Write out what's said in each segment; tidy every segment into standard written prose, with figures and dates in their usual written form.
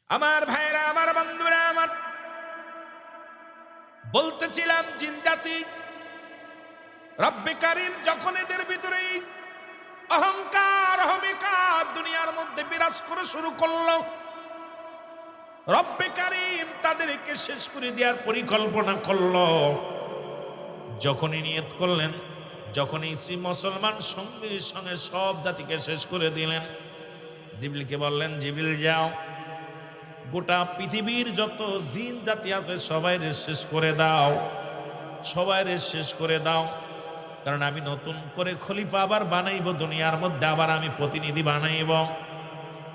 আমার ভাইরা, আমার বন্ধুরা, আমার বলতেছিলাম জিন জাতি রব্বে কারীম যখন এদের ভিতরে অহংকার অহমিকার দুনিয়ার মধ্যে বিরাজ করে শুরু করলো, রব্বে কারীম তাদেরকে শেষ করে দেওয়ার পরিকল্পনা করলো। যখনই নিয়ত করলেন, যখনই মুসলমান সঙ্গে সঙ্গে সব জাতিকে শেষ করে দিলেন, জিবরিলকে বললেন, জিবরিল যাও, গোটা পৃথিবীর যত জিন জাতি আছে সবাইরে শেষ করে দাও, সবাইরে শেষ করে দাও। কারণ আমি নতুন করে খলিফা আবার বানাইব দুনিয়ার মধ্যে, আবার আমি প্রতিনিধি বানাইব।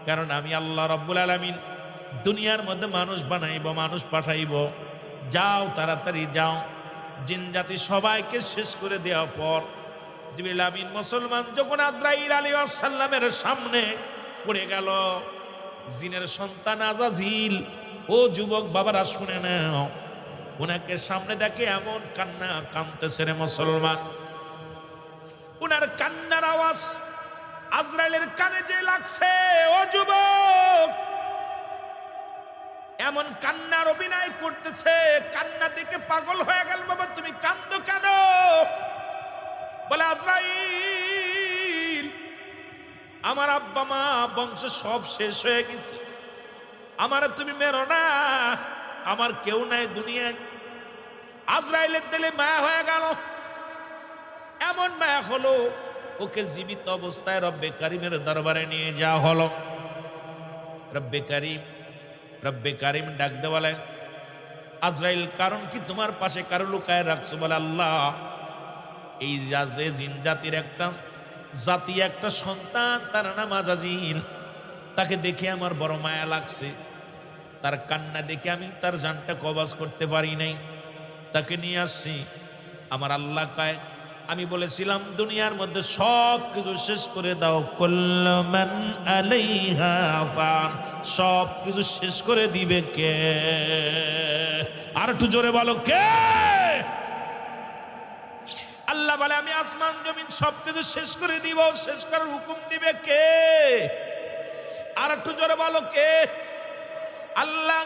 কারণ আমি আল্লাহ রাব্বুল আলামিন দুনিয়ার মধ্যে মানুষ বানাইব, মানুষ পাঠাইব। যাও, তাড়াতাড়ি যাও। জিন জাতি সবাইকে শেষ করে দেওয়ার পর জিবরিল আমিন মুসলমান যখন আজরাইল আলাইহিস সালামের সামনে পড়ে গেল, জিনের সন্তান আজাজিল, ও যুবক বাবারা শুনে নাও, ওনাকে সামনে দেখে এমন কান্না কাঁদতেছে রে মুসলমান। ওনার কান্নার আওয়াজ আজরাইলের কানে যে লাগছে, ও যুবক, এমন কান্নার অভিনয় করতেছে, কান্না দেখে পাগল হয়ে গেল। বাবা তুমি কান্দো কেন? বলে, আজরাইল, আমার আব্বা মা বংশ সব শেষ হয়ে গেছে, আমার তুমি মেরো না, আমার কেউ নাই দুনিয়ায়। আজরাইলের দিলে মায়া হয়ে গেল, এমন মায়া হলো ওকে জীবিত অবস্থায় রব্বে কারিমের দরবারে নিয়ে যাওয়া হলো। রব্বে কারিম ডাক দেওয়ালে, আজরাইল, কারণ কি তোমার পাশে কারো লুকায় রাখছো? বলে, আল্লাহ, এই যে জিন জাতির একটা জাতি, একটা সন্তান, তার নাম আজাজিল, তাকে দেখে আমার বড় মায়া লাগছে। তার কান্না দেখে আমি তার জানটা কবজ করতে পারি নাই, তাকে নিয়ে আসছি। আমার আল্লাহ কয়, আমি বলেছিলাম দুনিয়ার মধ্যে সব কিছু শেষ করে দাও, কুল্লু মান আলাইহা ফান, সব কিছু শেষ করে দিবে কে? আর একটু জোরে বলো, কে? আল্লাহ বলে, আমি আসমান জমিন সবকিছু শেষ করে দিব, শেষ করার হুকুম দিবে কে? আর একটু জোরে বলো, কে? আল্লাহ।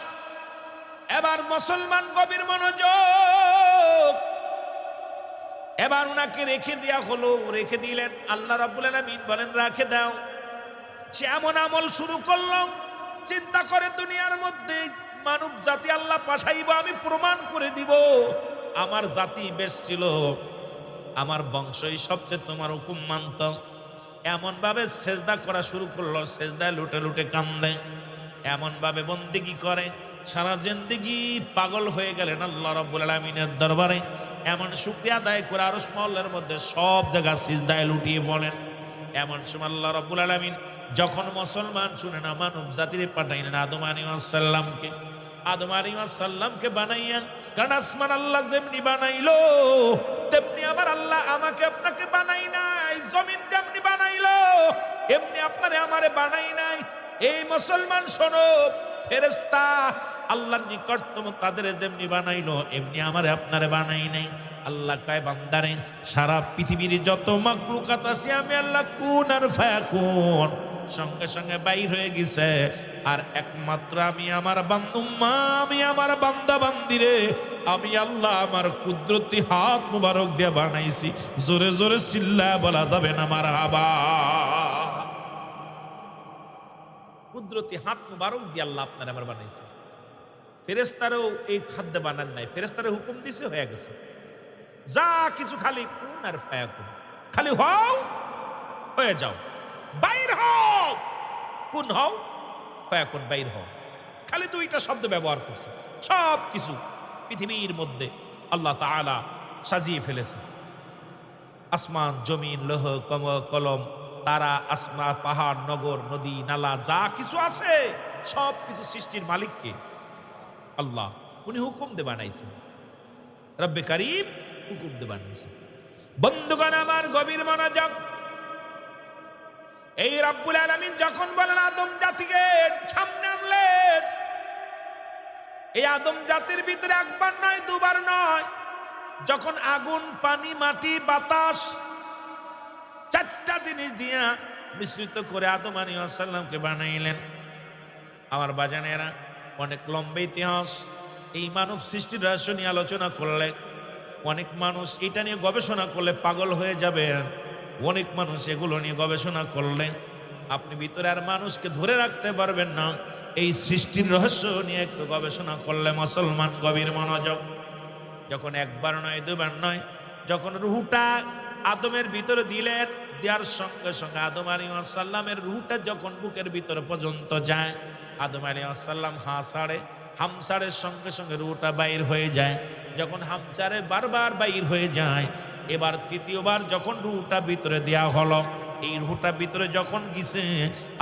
এবার মুসলমান গভীর মনোযোগ, এবার উনাকে রেখে দেয়া হলো, রেখে দিলেন। আল্লাহ রাব্বুল আলামিন বলেন, রাখে দাও। সে এমন আমল শুরু করলো, চিন্তা করে দুনিয়ার মধ্যে মানব জাতি আল্লাহ পাঠাইব, আমি প্রমাণ করে দিব আমার জাতি বেশ ছিল, আমার বংশই সবচেয়ে তোমার হুকুম মানত। এমন ভাবে সেজদা করা শুরু করলো, সেজদায় লুটে লুটে কান্দে, এমন ভাবে বন্দেগী করে, সারা জিন্দেগি পাগল হয়ে গেলেন আল্লাহ রাব্বুল আলামিনের দরবারে। এমন শুকরিয়া আদায় করে আরশ মহলের মধ্যে সব জায়গা সিজদায় লুটিয়ে বলেন। এমন সময় আল্লাহ রাব্বুল আলামিন যখন মুসলমান শুনে না, মানব জাতির পাঠাইলেন আদম আলাইহিস সালামকে। আদম আলাইহিস সালামকে বানাইয়া, কারণ আসমান আল্লাহ যেমনি বানাইলো তেমনি আবার আল্লাহ আমাকে আপনাকে বানাই নাই, জমিন যেমনি বানাইলো এমনি আপনারে আমারে বানাই নাই। এই মুসলমান শোনো, ফেরেশতা আল্লাহর নিকটতম তাদের যেমনি বানাইলো এমনি আমারে আপনারে বানাই নাই। আল্লাহ কয়, বান্দারে, সারা পৃথিবীর যত মাখলুকাত আছে আমি আল্লাহ কুন আর ফায়াকুন সঙ্গে সঙ্গে বাইর হয়ে গেছে, আর একমাত্র আমি আমার বান্দুম্মা, আমি আমার বান্দা বান্দিরে আমি আল্লাহ আমার কুদরতি হাত মুবারক দিয়ে বানাইছি। জোরে জোরে চিল্লায় বলা যাবে না মারহাবা। কুদরতি হাত মুবারক দিয়ে আল্লাহ আপনার আমার বানাইছে। ফেরেশতারও এই খাদ্য বানান নাই, ফেরেশতারে হুকুম দিছে, হয়ে গেছে যা কিছু, খালি কুন আর ফায়াকুন, খালি হও, হয়ে যাও, বাইর হও, কুন হও, ফায়াকুন, বাইর হও, খালি দুইটা শব্দ ব্যবহার করছে। সব কিছু পৃথিবীর মধ্যে আল্লাহ তাআলা সাজিয়ে ফেলেছে। আসমান জমিন, লৌহ কলম, তারা, আসমা, পাহাড়, নগর, নদী, নালা, যা কিছু আছে সব কিছু সৃষ্টির মালিককে আল্লাহ, উনি হুকুম দিয়ে বানাইছেন। রব্বে কারীম হুকুম দিয়ে বানাইছেন। বন্ধুগণ আমার গভীর মনোযোগ, এই রব্বুল আলামিন যখন বলেন আদম জাতিকে সামনে আনলেন, এই আদম জাতির ভিতরে একবার নয়, দুবার নয়, যখন আগুন, পানি, মাটি, বাতাস, চারটা জিনিস দিয়া মিশ্রিত করে আদম আলাইহিস সালামকে বানাইলেন। আমার বাজানেরা, অনেক লম্বা ইতিহাস এই মানব সৃষ্টির রহস্য নিয়ে আলোচনা করলে অনেক মানুষ এটা নিয়ে গবেষণা করলে পাগল হয়ে যাবেন। অনেক মানুষ এগুলো নিয়ে গবেষণা করলে আপনি ভিতরে আর মানুষকে ধরে রাখতে পারবেন না। এই সৃষ্টির রহস্য নিয়ে একটু গবেষণা করলে মুসলমান গভীর মনোযোগ। যখন একবার নয় দুবার নয়, যখন রুহটা আদমের ভিতরে দিলেন, দেওয়ার সঙ্গে সঙ্গে আদম আলাইহিস সালামের রুহটা যখন বুকের ভিতরে পর্যন্ত যায়, আদম আলাইহিস সালাম হামসারের সঙ্গে সঙ্গে রুহটা বাইর হয়ে যায়। যখন হামসারে বারবার বাইর হয়ে যায়, এবার তৃতীয়বার যখন রুহটা ভিতরে দেয়া হলো, এই রুহটা ভিতরে যখন গেছে,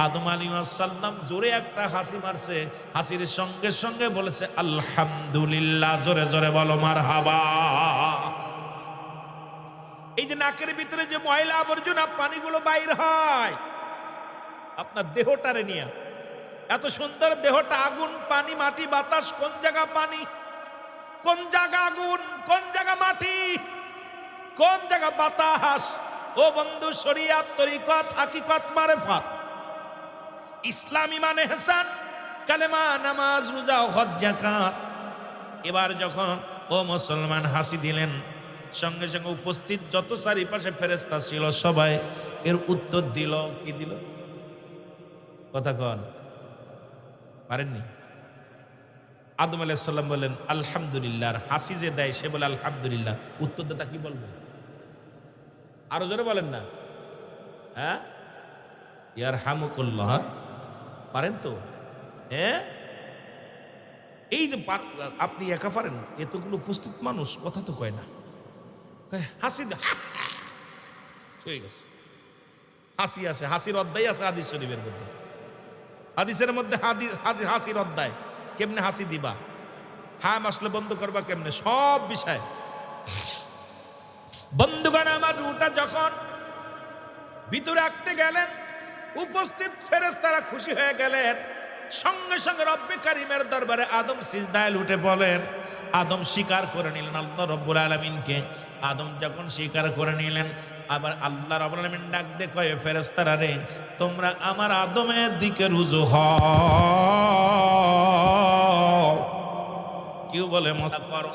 আদম আলাইহিস সালাম জোরে একটা হাসি মারছে। হাসির সঙ্গে সঙ্গে বলেছে আলহামদুলিল্লাহ। জোরে জোরে বলো মারহাবা। এই যে নাকের ভিতরে যে ময়লা আবর্জনা পানিগুলো বাইর হয় আপনার দেহটারে নিয়ে, এত সুন্দর দেহটা, আগুন পানি মাটি বাতাস, কোন জায়গা পানি, কোন জায়গা আগুন, কোন জায়গা মাটি, কোন জায়গা বাতাস। ও বন্ধু, শরিয়াত, তরিকত, হাকিকত, মারেফত, ইসলাম, ঈমান, ইহসান, কালেমা, নামাজ, রোজা, হজ, যাকাত। এবার যখন ও মুসলমান হাসি দিলেন, সঙ্গে সঙ্গে উপস্থিত যত চারিপাশে ফেরেশতা ছিল সবাই এর উত্তর দিল। কি দিল? কথা কন, পারেননি? আদম আলাইহিস সালাম বলেন আলহামদুলিল্লাহ। আর হাসি যে দেয় সে বলে আলহামদুলিল্লাহ। উত্তরদাতা কি বলবে? আরো জোরে বলেন না। হ্যাঁ, ইয়ারহামুকুল্লাহ। পারেন তো? হ্যাঁ, এই যে আপনি একা পারেন, এতগুলো উপস্থিত মানুষ কথা তো কয় না, হাসি হয়ে গেছে, হাসি আসে। হাসির অধ্যায় আছে হাদিস শরীফের মধ্যে। হাদিসের মধ্যে হাসির অধ্যায়, কেমনে হাসি দিবা, হ্যাঁ আসলে বন্ধ করবা কেমনে, সব বিষয়। বন্ধুগণ আমার, রুহটা যখন ভিতরে রাখতে গেলেন, উপস্থিত ফেরেশতারা খুশি হয়ে গেলেন। সঙ্গে সঙ্গে রব্বে কারিমের দরবারে আদম সিজদায় লুটে পড়লেন। আদম স্বীকার করে নিলেন আল্লাহ রব্বুল আলামিনকে। আদম যখন স্বীকার করে নিলেন, আবার আল্লাহ রাব্বুল আলামিন ডাক দিয়ে কয়, ফেরেশতারা রে, তোমরা আমার আদমের দিকে রুজু হও। কেউ বলে মজা করো।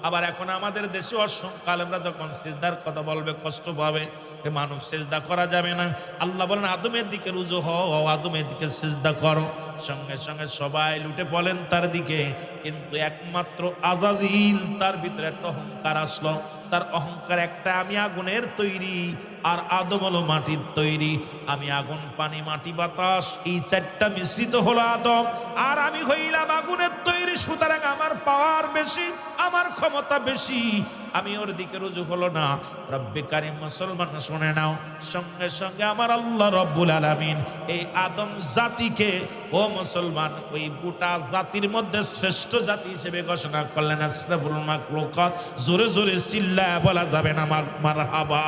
আবার এখন আমাদের দেশে অসংখ্য আলেমরা যখন সিজদার কথা বলবে কষ্ট পাবে, মানব সিজদা করা যাবে না। আল্লাহ বলেন আদমের দিকে রুজু হও, আদমের দিকে সিজদা করো। সঙ্গে সঙ্গে সবাই লুটে পড়লেন তার দিকে, কিন্তু একমাত্র আজাজিল তার ভিতরে একটা অহংকার আসলো। তার অহংকার একটা, আমি আগুনের তৈরি আর আদম হলো মাটির তৈরি। আমি আগুন, পানি, মাটি, বাতাস, এই চারটা মিশ্রিত হলো আদম, আর আমি হইলাম আগুনের তৈরি। সুতরাং আমার পাওয়ার বেশি, আমার ক্ষমতা বেশি, আমি ওর দিকে রুজু হলো না। রব্বে কারিম মুসলমান শুনে নাও, সঙ্গে সঙ্গে আমার আল্লাহ রব্বুল আলামিন এই আদম জাতিকে, ও মুসলমান, ওই গোটা জাতির মধ্যে শ্রেষ্ঠ জাতি হিসেবে ঘোষণা করলেন আশরাফুল মাখলুকাত। জোরে জোরে চিল্লায়া বলা যাবে না মারহাবা।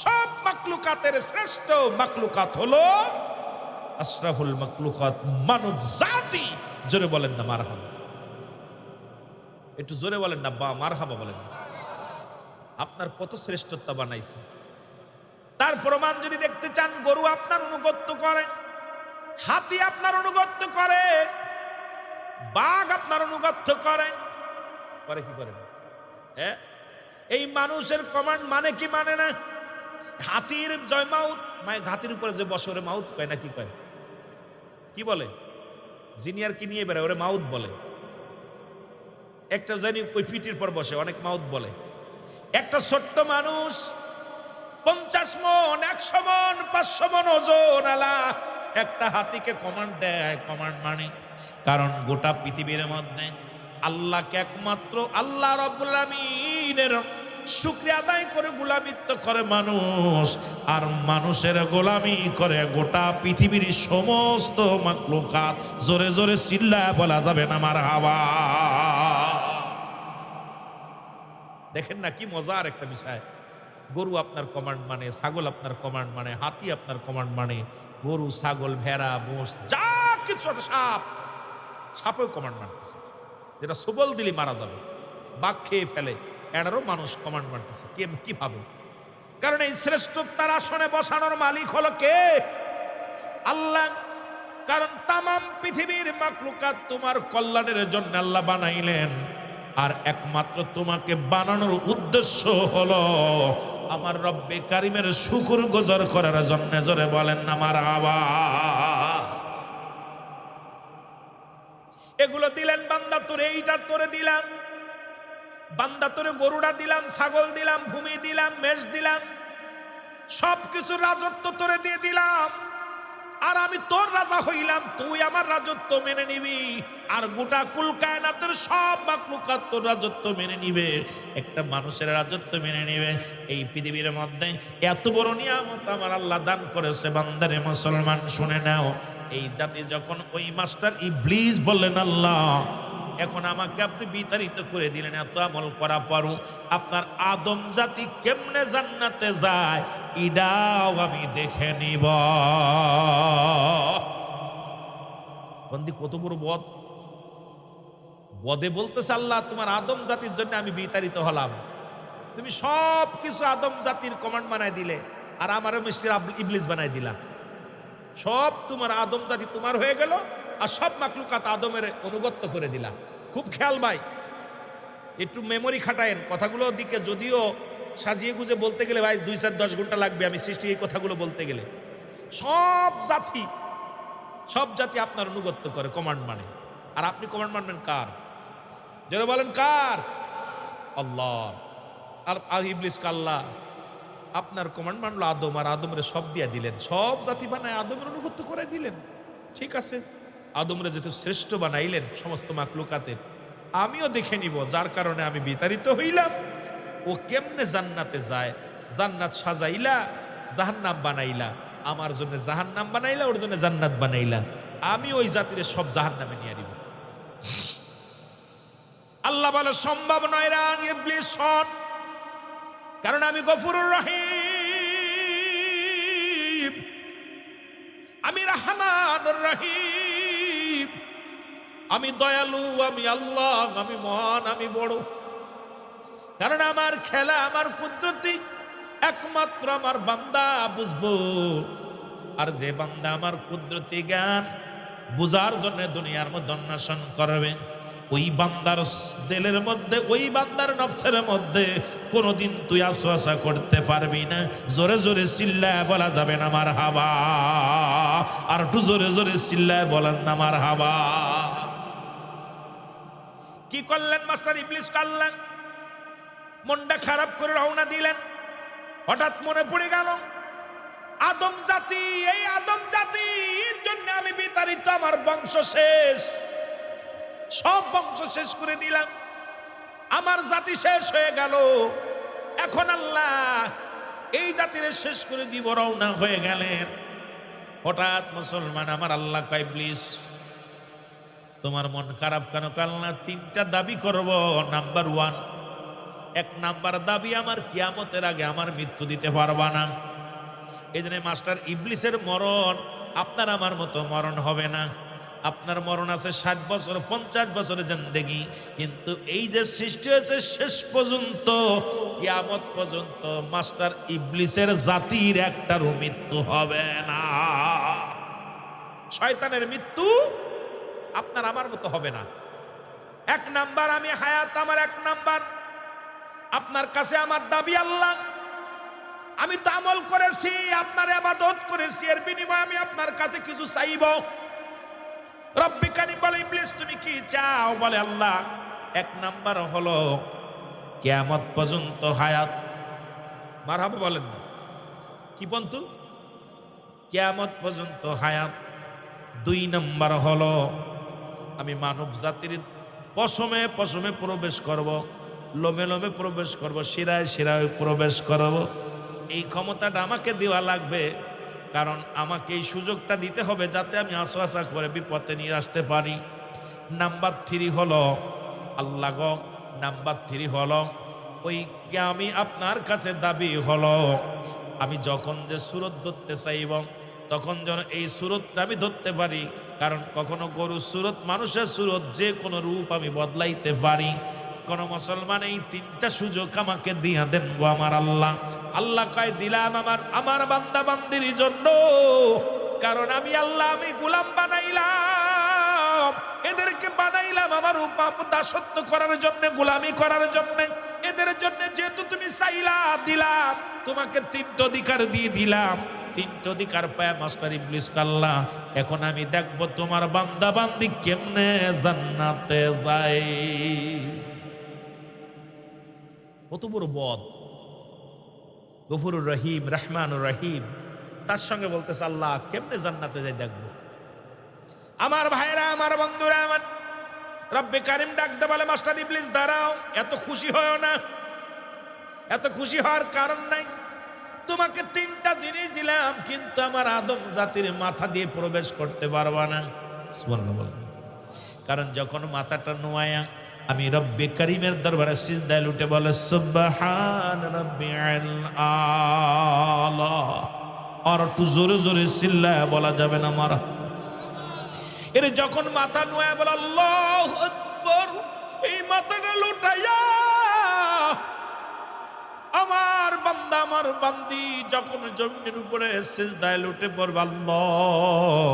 সব মাখলুকাতের শ্রেষ্ঠ মাখলুকাত হলো আশরাফুল মাখলুকাত, মানব জাতি। জোরে বলেন না মারহাবা, একটু জোরে বলেন না মারহাবা বলেন না। আপনার কত শ্রেষ্ঠত্ব বানাইছে, তার প্রমাণ যদি দেখতে চান, গরু আপনার অনুগত্য করে, হাতি আপনার অনুগত্য করে, বাঘ আপনার অনুগত্য করে, করে কি করে? হ্যাঁ, এই মানুষের কমান্ড মানে কি মানে না? হাতির জয় মাউত, হাতির উপরে যে বসে ওরে মাউত কয় না কি কয়? কি বলে? জিনিয়ার কি নিয়ে বেড়ায় ওরে মাউত বলে। একটা জানি ওই পিটির পর বসে অনেক মাউত বলে। একটা ছোট্ট মানুষ 50 মন, 100 মন, 500 মন ওজন আলা একটা হাতিকে কমান্ড দেয়। কমান্ড মানে, কারণ গোটা পৃথিবীর মধ্যে আল্লাহকে একমাত্র আল্লাহ রাব্বুল আলামিনের শুকরিয়া আদায় করে গোলামিত্ব করে মানুষ, আর মানুষের গোলামি করে গোটা পৃথিবীর সমস্ত মাখলুকাত। জোরে জোরে চিল্লায়া বলা যাবে না মারহাবা। দেখেন না কি মজার একটা বিষয়। গরু আপনার কমান্ড মানে, ছাগল আপনার কমান্ড মানে, হাতি আপনার কমান্ড মানে, গরু, ছাগল, ভেড়া, মোষ যা কিছু আছে, সাপেও কমান্ড মানতেছে। যেটা সবল দিলে মারা যাবে, বাঘ খেয়ে ফেলে, এটারও মানুষ কমান্ড মানতেছে। কিভাবে? কারণ এই শ্রেষ্ঠতার আসনে বসানোর মালিক হলো কে? আল্লাহ। কারণ তামাম পৃথিবীর মাখলুকাত তোমার কল্যাণের জন্য আল্লাহ বানাইলেন, আর একমাত্র তোমাকে বানানোর উদ্দেশ্য হলো আমার রব্বে কারিমের শুকর গুজার করার জন্য। জোরে বলেন আমার আবা। এগুলো দিলেন বান্দা তোরে, এইটা তোরে দিলাম বান্দা, তোরে গরুটা দিলাম, ছাগল দিলাম, ভূমি দিলাম, মেষ দিলাম, সবকিছু রাজত্ব তোরে দিয়ে দিলাম। আর আমি তোর রাজা হইলাম, তুই আমার রাজত্ব মেনে নিবি, আর গোটা কুল কায়নাতের সব মাখলুকাত তোর রাজত্ব মেনে নিবে, একটা মানুষের রাজত্ব মেনে নিবে। এই পৃথিবীর মধ্যে এত বড় নিয়ামত আমার আল্লাহ দান করেছে বান্দারে মুসলমান শুনে নাও। এই জাতি যখন ওই মাস্টার ইবলিস বললেন, আল্লাহ এখন আমাকে আপনি বিতাড়িত করে দিলেন, এত আমল করা পারো, আপনার আদম জাতি কেমনে জান্নাতে যায় এটাও আমি দেখে নিব। বন্দি কত বড় বদ, বদে বলতেছে আল্লাহ তোমার আদম জাতির জন্য আমি বিতাড়িত হলাম, তুমি সব কিছু আদম জাতির কমান্ড বানাই দিলে, আর আমারও মিস্টার ইবলিস বানাই দিলা, সব তোমার আদম জাতি তোমার হয়ে গেল, আর সব মাখলুকাত আদমের অনুগত্য করে দিলা। খুব খেয়াল ভাই, একটু মেমোরি খাটায়েন কথাগুলোর দিকে, যদিও সাজিয়ে গুজে বলতে গেলে ভাই 2-4-10 ঘন্টা লাগবে আমি সৃষ্টি এই কথাগুলো বলতে গেলে। সব জাতি আপনার অনুগত্য করে, কমান্ড মানে, আর আপনি কমান্ড মানবেন কার? যারা বলেন কার? আল্লাহ। আর ইবলিস কাল্লা আপনার কমান্ড মানলো আদম, আর আদমরে সব দিয়া দিলেন, সব জাতি বানায় আদমের অনুগত্য করে দিলেন। ঠিক আছে, আদমরে যেহেতু শ্রেষ্ঠ বানাইলেন সমস্ত মাখলুকাতের, আমিও দেখে নিব, যার কারণে আমি বিতাড়িত হইলাম। ও কেমনে জান্নাতে যায়, জান্নাত সাজাইলা জাহান্নাম বানাইলা, আমার জন্য জাহান্নাম বানাইলা, ওর জন্য জান্নাত বানাইলা, আমি ওই জাতির সব জাহান্নামে নিয়ে নিব। আল্লাহ বলে সম্ভব নয় রে ইবলিস শোন, কারণ আমি গফুরুর রহিম, আমি রহমানুর রহিম, আমি দয়ালু, আমি আল্লাহ, আমি মহান, আমি বড়। কারণ আমার খেলা, আমার কুদরতি একমাত্র আমার বান্দা বুঝবো, আর যে বান্দা আমার কুদরতি জ্ঞান বুঝার জন্য দুনিয়ার মধ্যে অন্বেষণ করবে, ওই বান্দার দিলের মধ্যে, ওই বান্দার নফসের মধ্যে কোনোদিন তুই আশা করতে পারবি না। জোরে জোরে চিল্লায় বলা যাবে না আমার হাবা, আর একটু জোরে জোরে চিল্লায় বলেন না আমার হাবা। কি করলেন মাস্টার ইবলিস? করলেন মনটা খারাপ করে রওনা দিলেন। হঠাৎ মনে পড়ে গেল আদম জাতি, এই আদম জাতির জন্য আমি বিতাড়িত, আমার বংশ শেষ, সব বংশ শেষ করে দিলাম, আমার জাতি শেষ হয়ে গেল। এখন আল্লাহ এই জাতির শেষ করে দিব, রওনা হয়ে গেলেন। হঠাৎ মুসলমান আমার আল্লাহ কয়, ইবলিস তোমার মন খারাপ কেন? আল্লাহ 3টা দাবি করব। নাম্বার 1, 1 নাম্বার দাবি, আমার কিয়ামতের আগে আমার মৃত্যু দিতে পারবা না। এই জন্য মাস্টার ইবলিসের মরণ আপনার আমার মতো মরণ হবে না। আপনার মরণ আছে 60 বছর, 50 বছরের জিন্দেগি, কিন্তু এই যে সৃষ্টি হয়েছে শেষ পর্যন্ত, কিয়ামত পর্যন্ত মাস্টার ইবলিসের জাতির একটারও মৃত্যু হবে না। শয়তানের মৃত্যু আপনার আমার মতো হবে না। 1 নাম্বার আমি হায়াত, আমার 1 নাম্বার। আপনার কাছে আমার দাবি আল্লাহ, আমি তো আমল করেছি, আপনার ইবাদত করেছি, এর বিনিময়ে আমি আপনার কাছে কিছু চাইব। রব্বি কারীম বলে, ইবলিস তুমি কি চাও? বলে আল্লাহ 1 নাম্বার হলো কিয়ামত পর্যন্ত হায়াত। মারহাবা বলেন না, কি বন্ধু? কিয়ামত পর্যন্ত হায়াত। 2 নাম্বার হলো আমি মানব জাতির পশমে পশমে প্রবেশ করব, লোমে লোমে প্রবেশ করব, শিরায় শিরায় প্রবেশ করব। এই ক্ষমতাটা আমাকে দেওয়া লাগবে, কারণ আমাকে এই সুযোগটা দিতে হবে যাতে আমি আশা করে বিপদে নিয়ে আসতে পারি। নাম্বার 3 হলো আল্লাহ গো, নাম্বার 3 হলো ওই আমি আপনার কাছে দাবি হলো আমি যখন যে সুরত ধরতে চাইব তখন যেন এই সুরতটা আমি ধরতে পারি, কারণ কখনো গরুর সুরত, মানুষের সুরত, যে কোনো রূপ আমি বদলাইতে পারি। কোন মুসলমান এই 3টা সুযোগ আমাকে দিয়া দেন গো আমার আল্লাহ। আল্লাহ কয় দিলাম আমার বান্দা বান্দির জন্য, কারণ আমি আল্লাহ আমি গোলাম বানাইলাম, এদেরকে বানাইলাম আমার দাসত্ব করার জন্য, গোলামি করার জন্য। এদের জন্য যেহেতু তুমি চাইলা, দিলাম তোমাকে 3টা অধিকার দিয়ে দিলাম। 3টা অধিকার পায় মাস্টার ইবলিস কাল্লা, এখন আমি দেখবো তোমার বান্দা বান্দি কেমনে জান্নাতে যায়। কত বড় বদ! গফুরুর রহিম, রহমানুর রহিম, তার সঙ্গে বলতেছে আল্লাহ কেমনে জান্নাতে যায় দেখবো। আমার ভাইরা, আমার বন্ধুরা, আমার রব্বে কারিম ডাকতে বলে মাস্টার ইবলিস দাঁড়াও, এত খুশি হয় না, এত খুশি হওয়ার কারণ নাই। তোমাকে 3টা জিনিস দিলাম, কিন্তু আমার আদম জাতির মাথা দিয়ে প্রবেশ করতে পারবা না। সুবহানাল্লাহ। কারণ যখন মাথাটা নোয়ায়া আমি রব্বে কারিমের দরবারে সিজদায় লুটে বলে সুবহান রাব্বিল আলা, আর একটু জোরে জোরে চিল্লায় বলা যাবে না মারা। এর যখন মাথা নোয়া বলে আল্লাহু আকবার, এই মাথাটা লুটাইয়া আমার বান্দা আমার বান্দি যখন জমিনের উপরে সিজদায় লুটে পড়বে, আল্লাহ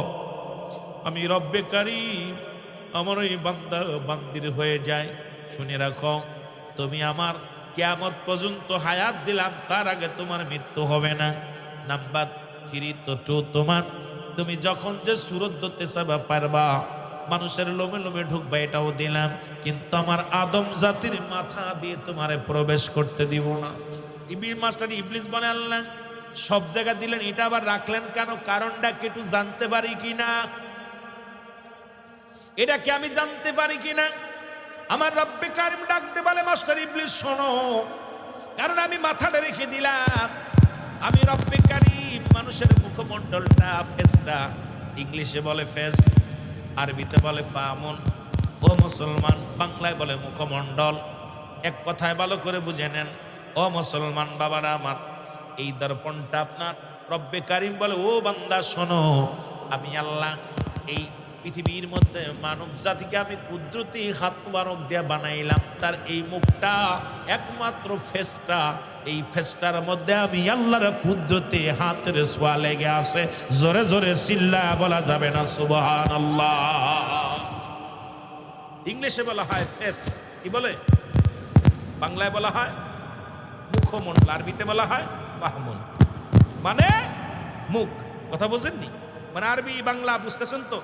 আমি রব্বে কারিম আমার ওই বান্দা বান্দির হয়ে যায়। শুনে রাখো, তুমি আমার কিয়ামত পর্যন্ত হায়াত দিলাম, তার আগে তোমার মৃত্যু হবে না। নাম্বার 3 তো 2, তোমার তুমি যখন যে সুরত ধরতে চাইবা পারবা, মানুষের লোমে লোমে ঢুকবা, এটাও দিলাম, কিন্তু আমার আদম জাতির মাথা দিয়ে তোমারে প্রবেশ করতে দিব না। ইবলিস মাস্টার ইবলিস বলে আল্লাহ সব জায়গা দিলেন, এটা আবার রাখলেন কেন? কারণটা কি একটু জানতে পারি কিনা? এটা কি আমি জানতে পারি কিনা? আমার রব্বে কারিম ডাকতে বলে মাস্টার ইবলিস শোনো, কারণ আমি মাথাটা রেখে দিলাম। আমি রব্বে কারিম মানুষের মুখমণ্ডলটা, ফেসটা, ইংলিশে বলে ফেস, আরবিতে বলে ফামুন, ও মুসলমান বাংলায় বলে মুখমণ্ডল। এক কথায় ভালো করে বুঝে নেন ও মুসলমান বাবারা আমার, এই দর্পণটা আপনার রব্বে কারিম বলে ও বান্দা শোনো, আমি আল্লাহ এই পৃথিবীর মধ্যে মানব জাতিকে আমি কুদরতি হাত মুবারক দিয়ে বানাইলাম, তার এই মুখটা একমাত্র ফেসটা, এই ফেসটার মধ্যে আমি আল্লাহর কুদরতি হাতের ছোঁয়া লেগে আছে। জোরে জোরে চিল্লা বলা যাবে না সুবহানাল্লাহ। ইংলিশে বলা হয় ফেস, কি বলে? বাংলায় বলা হয় মুখমণ্ডল, আরবিতে বলা হয় ফাহমুন, মানে মুখ। কথা বোঝেননি? মানে আরবি বাংলা বুঝতেছেন তো?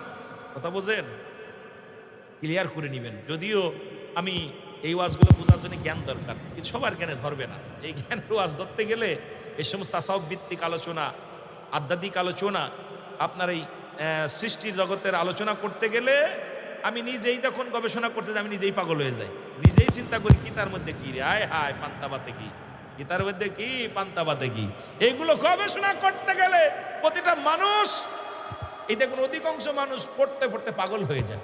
কথা বোঝেন? ক্লিয়ার করে নিবেন। যদিও আমি এই ওয়াজগুলো বোঝার জন্য জ্ঞান দরকার, কিন্তু সবার জ্ঞানে ধরবে না। এই জ্ঞানের ওয়াজ ধরতে গেলে এই সমস্ত তাসাউফ ভিত্তিক আলোচনা, আধ্যাত্মিক আলোচনা, আপনার এই সৃষ্টির জগতের আলোচনা করতে গেলে আমি নিজেই যখন গবেষণা করতে যাই আমি নিজেই পাগল হয়ে যাই। নিজেই চিন্তা করি কি তার মধ্যে কি রে, আয় হায় পান্তাবাতে কি, কি তার মধ্যে কি পান্তাবাতে কি। এইগুলো গবেষণা করতে গেলে প্রতিটা মানুষ, এই দেখুন অধিকাংশ মানুষ পড়তে পড়তে পাগল হয়ে যায়।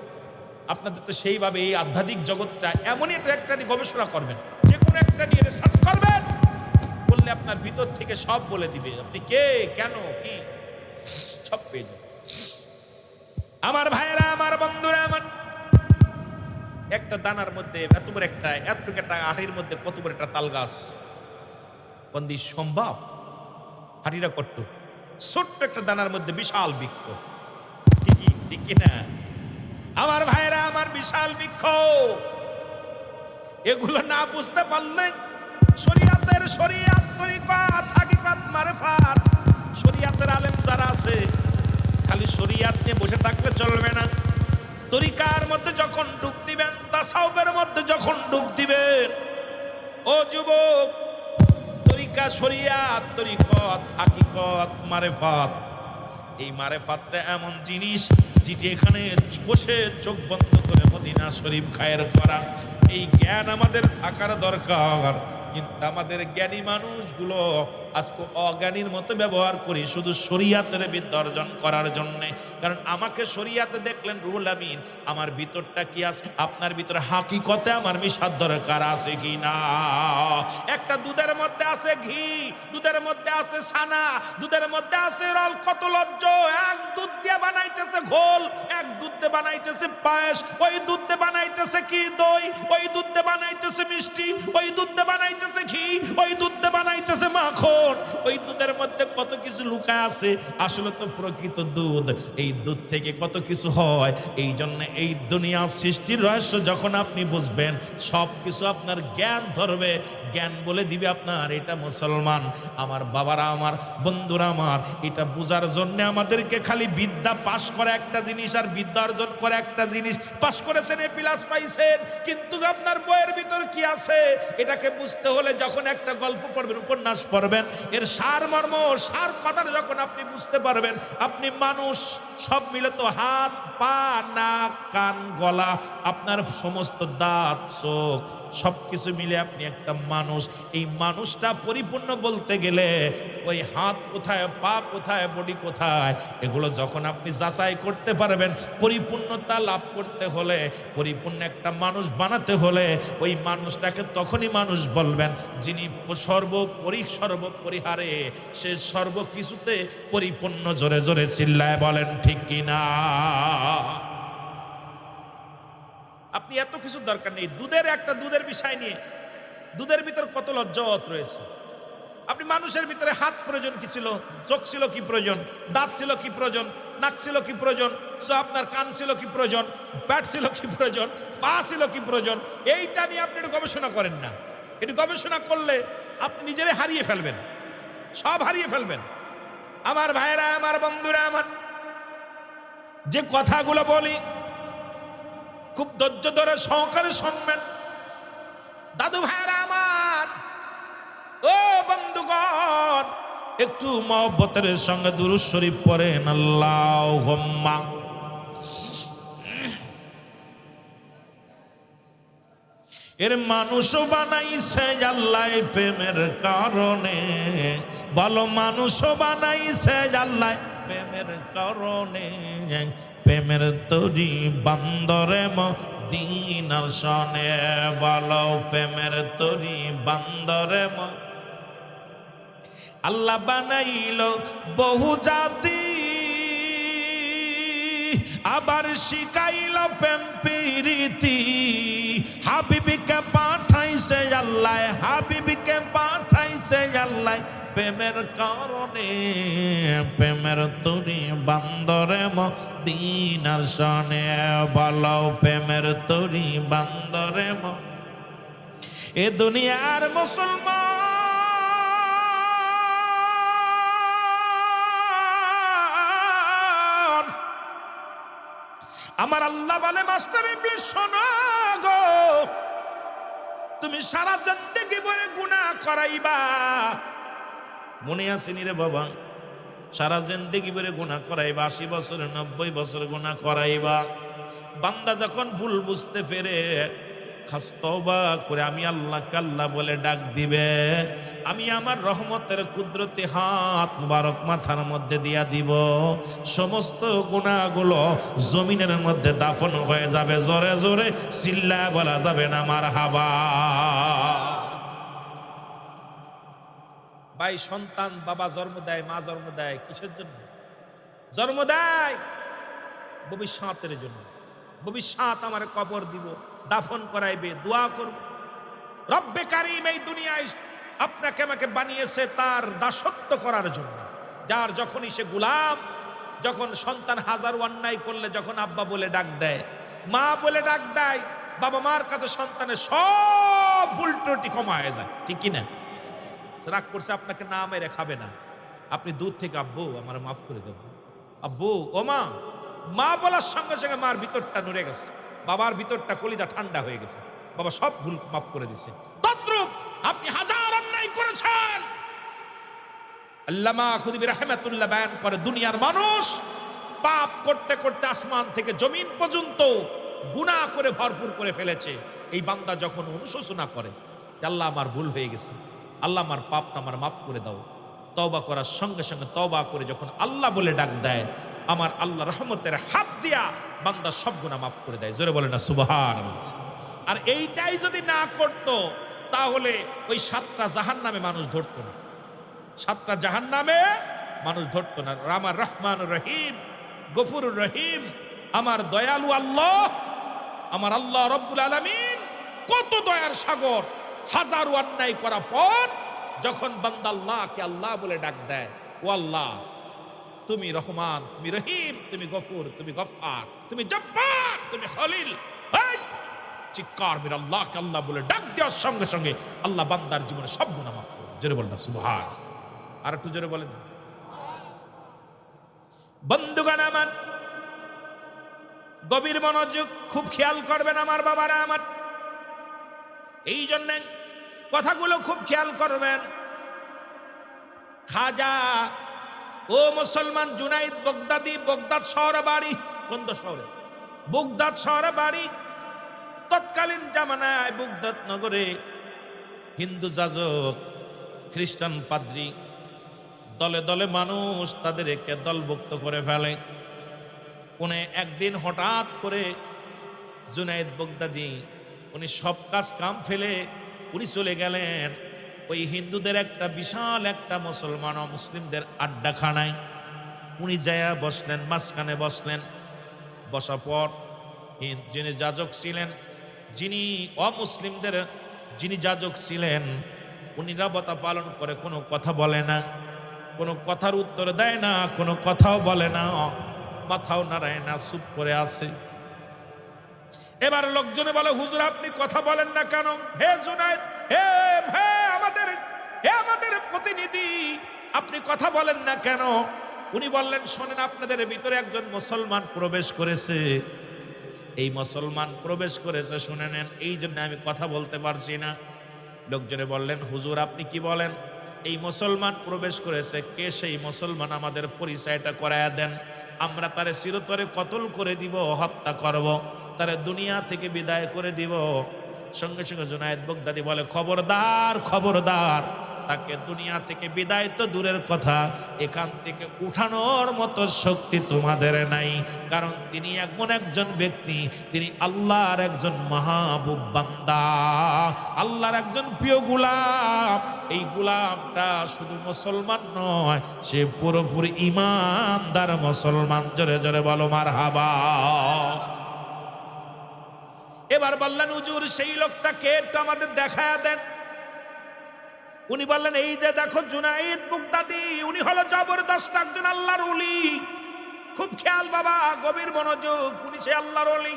আপনাদের তো সেইভাবে এই আধ্যাত্মিক জগৎটা এমনই একটা নিয়ে গবেষণা করবেন, যে কোনো একটা নিয়ে রিসার্চ করবেন, বললে আপনার ভিতর থেকে সব বলে দিবে আপনি কে, কেন, কি সব পেয়ে যাবেন। আমার ভাইরা, আমার বন্ধুরা, আমার একটা দানার মধ্যে এত বড় একটা আটির মধ্যে কত বড় একটা তাল গাছ, বন্দি সম্ভব? হাটিটা কট্টু, ছোট্ট একটা দানার মধ্যে বিশাল বৃক্ষ, ঠিক কিনা? আমার ভাইরা, আমার বিশাল বৃক্ষ, এগুলো না বুঝতে পারলে শরিয়াত তরিকত হাকিকত মারিফাত, শরিয়াতের আলেম যারা আছে খালি শরিয়াত নিয়ে বসে থাকলে চলবে না। তরিকার মধ্যে যখন ডুব দিবেন, তাসাউফের মধ্যে যখন ডুব দিবেন, ও যুবক, তরিকা, শরিয়াত, তরিকত, হাকিকত, মারিফাত, এই মারিফাতটা এমন জিনিস যেটি এখানে বসে চোখ বন্ধ করে মদিনা শরীফ খায়ের করা, এই জ্ঞান আমাদের থাকার দরকার। কিন্তু আমাদের জ্ঞানী মানুষগুলো আজকে অজ্ঞানীর মতো ব্যবহার করি শুধু শরিয়াতের বিদ্যা অর্জন করার জন্যে। কারণ আমাকে শরিয়াতে দেখলেন রুহুল আমিন, আমার ভিতরটা কি আছে? আপনার ভিতরে হাকিকতে আমার মিশার দরকার আছে কি না? একটা দুধের মধ্যে আছে ঘি, দুধের মধ্যে আছে ছানা, দুধের মধ্যে আছে রল, কত লজ্জ, এক দুধ দিয়ে বানাইতেছে ঘোল, এক দুধ দিয়ে বানাইতেছে পায়েস, ওই দুধ দিয়ে বানাইতেছে কি দই, ওই দুধ দিয়ে বানাইতেছে মিষ্টি, ওই দুধ দিয়ে বানাইতেছে ঘি, ওই দুধ দিয়ে বানাইতেছে মাখন। ওই দুধের মধ্যে কত কিছু লুকায় আছে, আসলে তো প্রকৃত দুধ। এই দুধ থেকে কত কিছু হয়। এই জন্য এই দুনিয়ার সৃষ্টির রহস্য যখন আপনি বুঝবেন, সব কিছু আপনার জ্ঞান ধরবে, জ্ঞান বলে দিবে আপনার এটা মুসলমান। আমার বাবারা, আমার বন্ধুরা আমার, এটা বোঝার জন্য আমাদেরকে খালি বিদ্যা পাশ করে একটা জিনিস আর বিদ্যা অর্জন করে একটা জিনিস। পাশ করেছেন, এ প্লাস পাইছেন, কিন্তু আপনার বইয়ের ভিতর কি আছে এটাকে বুঝতে হলে যখন একটা গল্প পড়বেন, উপন্যাস পড়বেন, এর সার মর্ম, সার কথাটা যখন আপনি বুঝতে পারবেন, আপনি মানুষ সব মিলে তো হাত, পা, নাক, কান, গলা, আপনার সমস্ত দাঁত, চোখ সব কিছু মিলে আপনি একটা মানুষ। এই মানুষটা পরিপূর্ণ বলতে গেলে ওই হাত কোথায়, পা কোথায়, বডি কোথায়, এগুলো যখন আপনি যাচাই করতে পারবেন, পরিপূর্ণতা লাভ করতে হলে, পরিপূর্ণ একটা মানুষ বানাতে হলে, ওই মানুষটাকে তখনই মানুষ বলবেন যিনি সর্বপরিহারে, সে সর্বকিছুতে পরিপূর্ণ। জোরে জোরে চিল্লায় বলেন ঠিক কিনা? আপনি এত কিছু দরকার নেই। দুধের বিষয় নিয়ে, দুধের ভিতর কত লজ্জাবত রয়েছে। আপনি মানুষের ভিতরে হাত প্রয়োজন কি ছিল, চোখ ছিল কি প্রয়োজন, দাঁত ছিল কি প্রয়োজন, নাক ছিল কি প্রয়োজন, আপনার কান ছিল কি প্রয়োজন, পেট ছিল কি প্রয়োজন, পা ছিল কি প্রয়োজন, এইটা নিয়ে আপনি একটু গবেষণা করেন না। একটু গবেষণা করলে আপনি নিজেরাই হারিয়ে ফেলবেন, সব হারিয়ে ফেলবেন। আমার ভাইরা, আমার বন্ধুরা আমার, যে কথাগুলো বলি খুব ধৈর্য ধরে সহকারে শুনবেন। দাদু ভাইরা আমার, ও বন্ধুগণ, একটু মহব্বতের সঙ্গে দুরূদ শরীফ পড়েন। আল্লাহুম্মা এর মানুষ বানাইছে আল্লাহ প্রেমের কারণে, বলো মানুষ বানাইছে আল্লাহ প্রেমের কারণে। প্রেমের তরি বান্দরে মদিনার সনে, বলো প্রেমের তরি বান্দরে। আল্লাহ বানাইল বহু জাতি, আবার শিখাইল প্রেম প্রীতি। হাবিবিকে পাঠাইছে আল্লাহ, হাবিবিকে পাঠাইছে আল্লাহ প্রেমের কারণে। প্রেমের তরি বান্দরে মদিনার সনে, বলো প্রেমের তরি বান্দরে। এ দুনিয়ার মুসলমান, আমার আল্লাহ বলে মাস্টারে শোনো গো, তুমি সারা জিন্দেগি ভরে গুনাহ করাইবা। মনে আসেনি রে বাবা? সারা জিন্দেগি ভরে গুনাহ করাইবা, 80 বছর 90 বছর গুনাহ করাইবা। বান্দা যখন ভুল বুঝতে ফেরে, খাস তওবা করে আমি আল্লাহকে আল্লাহ বলে ডাক দিবে, আমি আমার রহমতের কুদরতি হাত মুবারক মাথার মধ্যে দিয়া দিব, সমস্ত গুনাহগুলো জমিনের মধ্যে দাফন হয়ে যাবে। জোরে জোরে চিল্লায় বলা যাবে না মারহাবা। ভাই, সন্তান বাবা জন্ম দেয়, মা জন্ম দেয় কিসের জন্য? জন্ম দেয় ভবিষ্যতের জন্য। ভবিষ্যৎ আমার কবর দিব, দাফন করাইবে, দোয়া করব। রব্বে কারীম এই দুনিয়ায় আপনাকে আমাকে বানিয়েছে তার দাসত্ব করার জন্য। যার যখনই সে গোলাম, যখন সন্তান হাজার অন্যায় করলে যখন আব্বা বলে ডাক দেয়, মা বলে ডাক দেয়, বাবা মার কাছে সন্তানের সব ভুল ত্রুটি ক্ষমা হয়ে যায়, ঠিক কিনা? রাগ করছে আপনাকে না মেরে খাবে না, আপনি দূর থেকে আব্বু আমার মাফ করে দেব, আব্বু ও মা, মা বলার সঙ্গে সঙ্গে মার ভিতরটা নুরে গেছে, বাবার ভিতরটা কলিজা ঠান্ডা হয়ে গেছে, বাবা সব ভুল মাফ করে দিছে। তদ্রূপ আপনি হাজার অন্যায় করেছেন। আল্লামা খুদবি রাহমাতুল্লাহ বয়ান করে, দুনিয়ার মানুষ পাপ করতে করতে আসমান থেকে জমিন পর্যন্ত গুনাহ করে ভরপুর করে ফেলেছে। এই বান্দা যখন অনুশোচনা করে, আল্লাহ আমার ভুল হয়ে গেছে, আল্লাহ আমার পাপটা আমার মাফ করে দাও, তওবা করার সঙ্গে সঙ্গে তওবা করে যখন আল্লাহ বলে ডাক দেয়, আমার আল্লাহ রহমতের হাত দিয়া বান্দা সব গুনাহ মাফ করে দেয়। জোরে বলে না সুবহানাল্লাহ। আর এইটাই যদি না করত, তাহলে ওই 7টা জাহান্নামে মানুষ ধরতো না, 7টা জাহান্নামে মানুষ ধরতো না। আমার রহমান রহিম, গফুরুর রহিম, আমার দয়ালু আল্লাহ, আমার আল্লাহ রব্বুল আলামিন কত দয়ার সাগর। হাজারো অন্যায় করার পর যখন বান্দা আল্লাহকে আল্লাহ বলে ডাক দেয়, ও আল্লাহ তুমি রহমান, তুমি রহিম, তুমি গফুর, তুমি গফফার, তুমি জব্বার, তুমি খলিল, চিৎকার মেরে আল্লাহকে আল্লাহ বলে ডাক দেওয়ার সঙ্গে সঙ্গে আল্লাহ বান্দার জীবনে সব গুনাহ মাফ করে। জোরে বলেন না সুবহান। আর একটু জোরে বলেন। বন্ধুগণ আমার, গভীর মনোযোগ, খুব খেয়াল করবেন আমার বাবারা আমার। এই জন্য কথাগুলো খুব খেয়াল করবেন। খাজা ও মুসলমান জুনাইদ বগদাদি, বগদাদ শহরে বাড়ি। কোন শহরে? বগদাদ শহরে বাড়ি। তৎকালীন জামানায় বগদাদ নগরে হিন্দু যাজক, খ্রিস্টান পাদ্রী, দলে দলে মানুষ তাদেরকে দলভুক্ত করে ফেলে। উনি একদিন হঠাৎ করে জুনাইদ বগদাদি উনি সব কাজ কাম ফেলে উনি চলে গেলেন ওই হিন্দুদের একটা বিশাল একটা মুসলমান ও মুসলিমদের আড্ডাখানায়। উনি যায়া বসলেন, মাঝখানে বসলেন। বসার পর যিনি যাজক ছিলেন, যিনি অমুসলিমদের যিনি যাজক ছিলেন, উনি নীরবতা পালন করে কোনো কথা বলে না, কোনো কথার উত্তর দেয় না, কোনো কথাও বলে না, মাথাও নাড়ায় না, চুপ করে আছে। এবার লোকজনে বলে, হুজুর আপনি কথা বলেন না কেন? হে জুনাইদ, হে আমাদের প্রতিনিধি, আপনি কথা বলেন না কেন? উনি বললেন, শোনেন, আপনাদের ভিতরে একজন মুসলমান প্রবেশ করেছে। এই মুসলমান প্রবেশ করেছে, শুনে নেন, এই জন্য আমি কথা বলতে পারছি না। লোকজনে বললেন, হুজুর আপনি কি বলেন? এই মুসলমান প্রবেশ করেছে, কে সেই মুসলমান? আমাদের পরিচয়টা করায়া দেন, আমরা তারে চিরতরে কতল করে দিব, হত্যা করব, তারে দুনিয়া থেকে বিদায় করে দিব। সঙ্গে সঙ্গে জুনাইদ বগদাদি বলে, খবরদার, খবরদার, তাকে দুনিয়া থেকে বিদায় তো দূরের কথা, এখান থেকে উঠানোর মতো শক্তি তোমাদের নাই। কারণ তিনি এমন একজন ব্যক্তি, তিনি আল্লাহর একজন মাহবুব বান্দা, আল্লাহর একজন প্রিয় গোলাম। এই গোলামটা শুধু মুসলমান নয়, সে পুরোপুরি ঈমানদার মুসলমান। জোরে জোরে বলো মারহাবা। এবার বললেন, হুজুর সেই লোকটাকে একটু আমাদের দেখায়া দেন। উনি বললেন, এই যে দেখো জুনাইদ বগদাদি, উনি হলো জবরদস্ত একজন আল্লাহর ওলি। খুব খেয়াল বাবা, গভীর মনোযোগ, উনি সে আল্লাহর ওলি।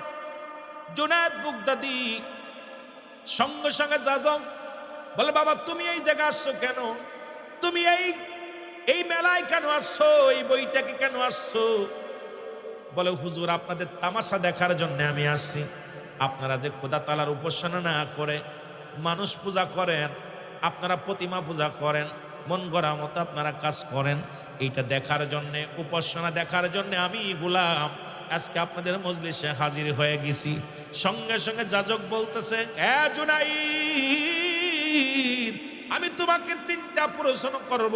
জুনাইদ বগদাদি সঙ্গে সঙ্গে যাজক বলে, বাবা তুমি এই জায়গায় আসছো কেন? তুমি এই মেলায় কেন আসছো? এই বইটাকে কেন আসছো? বলে, হুজুর আপনাদের তামাশা দেখার জন্য আমি আসছি। আপনারা যে খোদা তাআলার উপাসনা না করে মানুষ পূজা করেন, আপনারা প্রতিমা পূজা করেন, মন গড়া মতো আপনারা কাজ করেন, এইটা দেখার জন্যে, উপাসনা দেখার জন্য আমি গোলাম আজকে আপনাদের মজলিসে হাজির হয়ে গেছি। সঙ্গে সঙ্গে যাজক বলতেছে, এ জুনাইদ, আমি তোমাকে 3টা প্রশ্ন করব।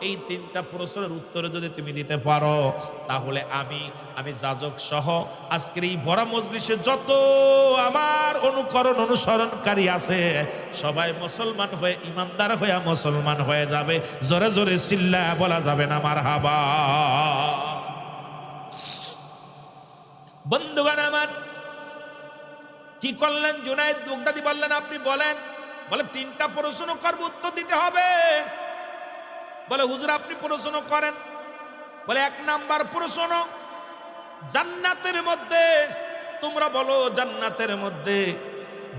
এই 3টা প্রশ্নের উত্তর যদি তুমি দিতে পারো, তাহলে আমি যাজক সহ আজকের এই বড় মজলিসে যত আমার অনুসরণকারী আছে, সবাই মুসলমান হয়ে, ইমানদার হয়ে মুসলমান হয়ে যাবে। জোরে জোরে চিল্লা বলা যাবে না মারহাবা। বন্ধুগণ আমার, কি করলেন জুনাইদ বগদাদি? বললেন, আপনি বলেন। বলে, 3টা প্রশ্ন করব, উত্তর দিতে হবে। বলে, হুজুর আপনি প্রশ্ন করেন। বলে, 1 নাম্বার প্রশ্ন, জান্নাতের মধ্যে তোমরা বলো, জান্নাতের মধ্যে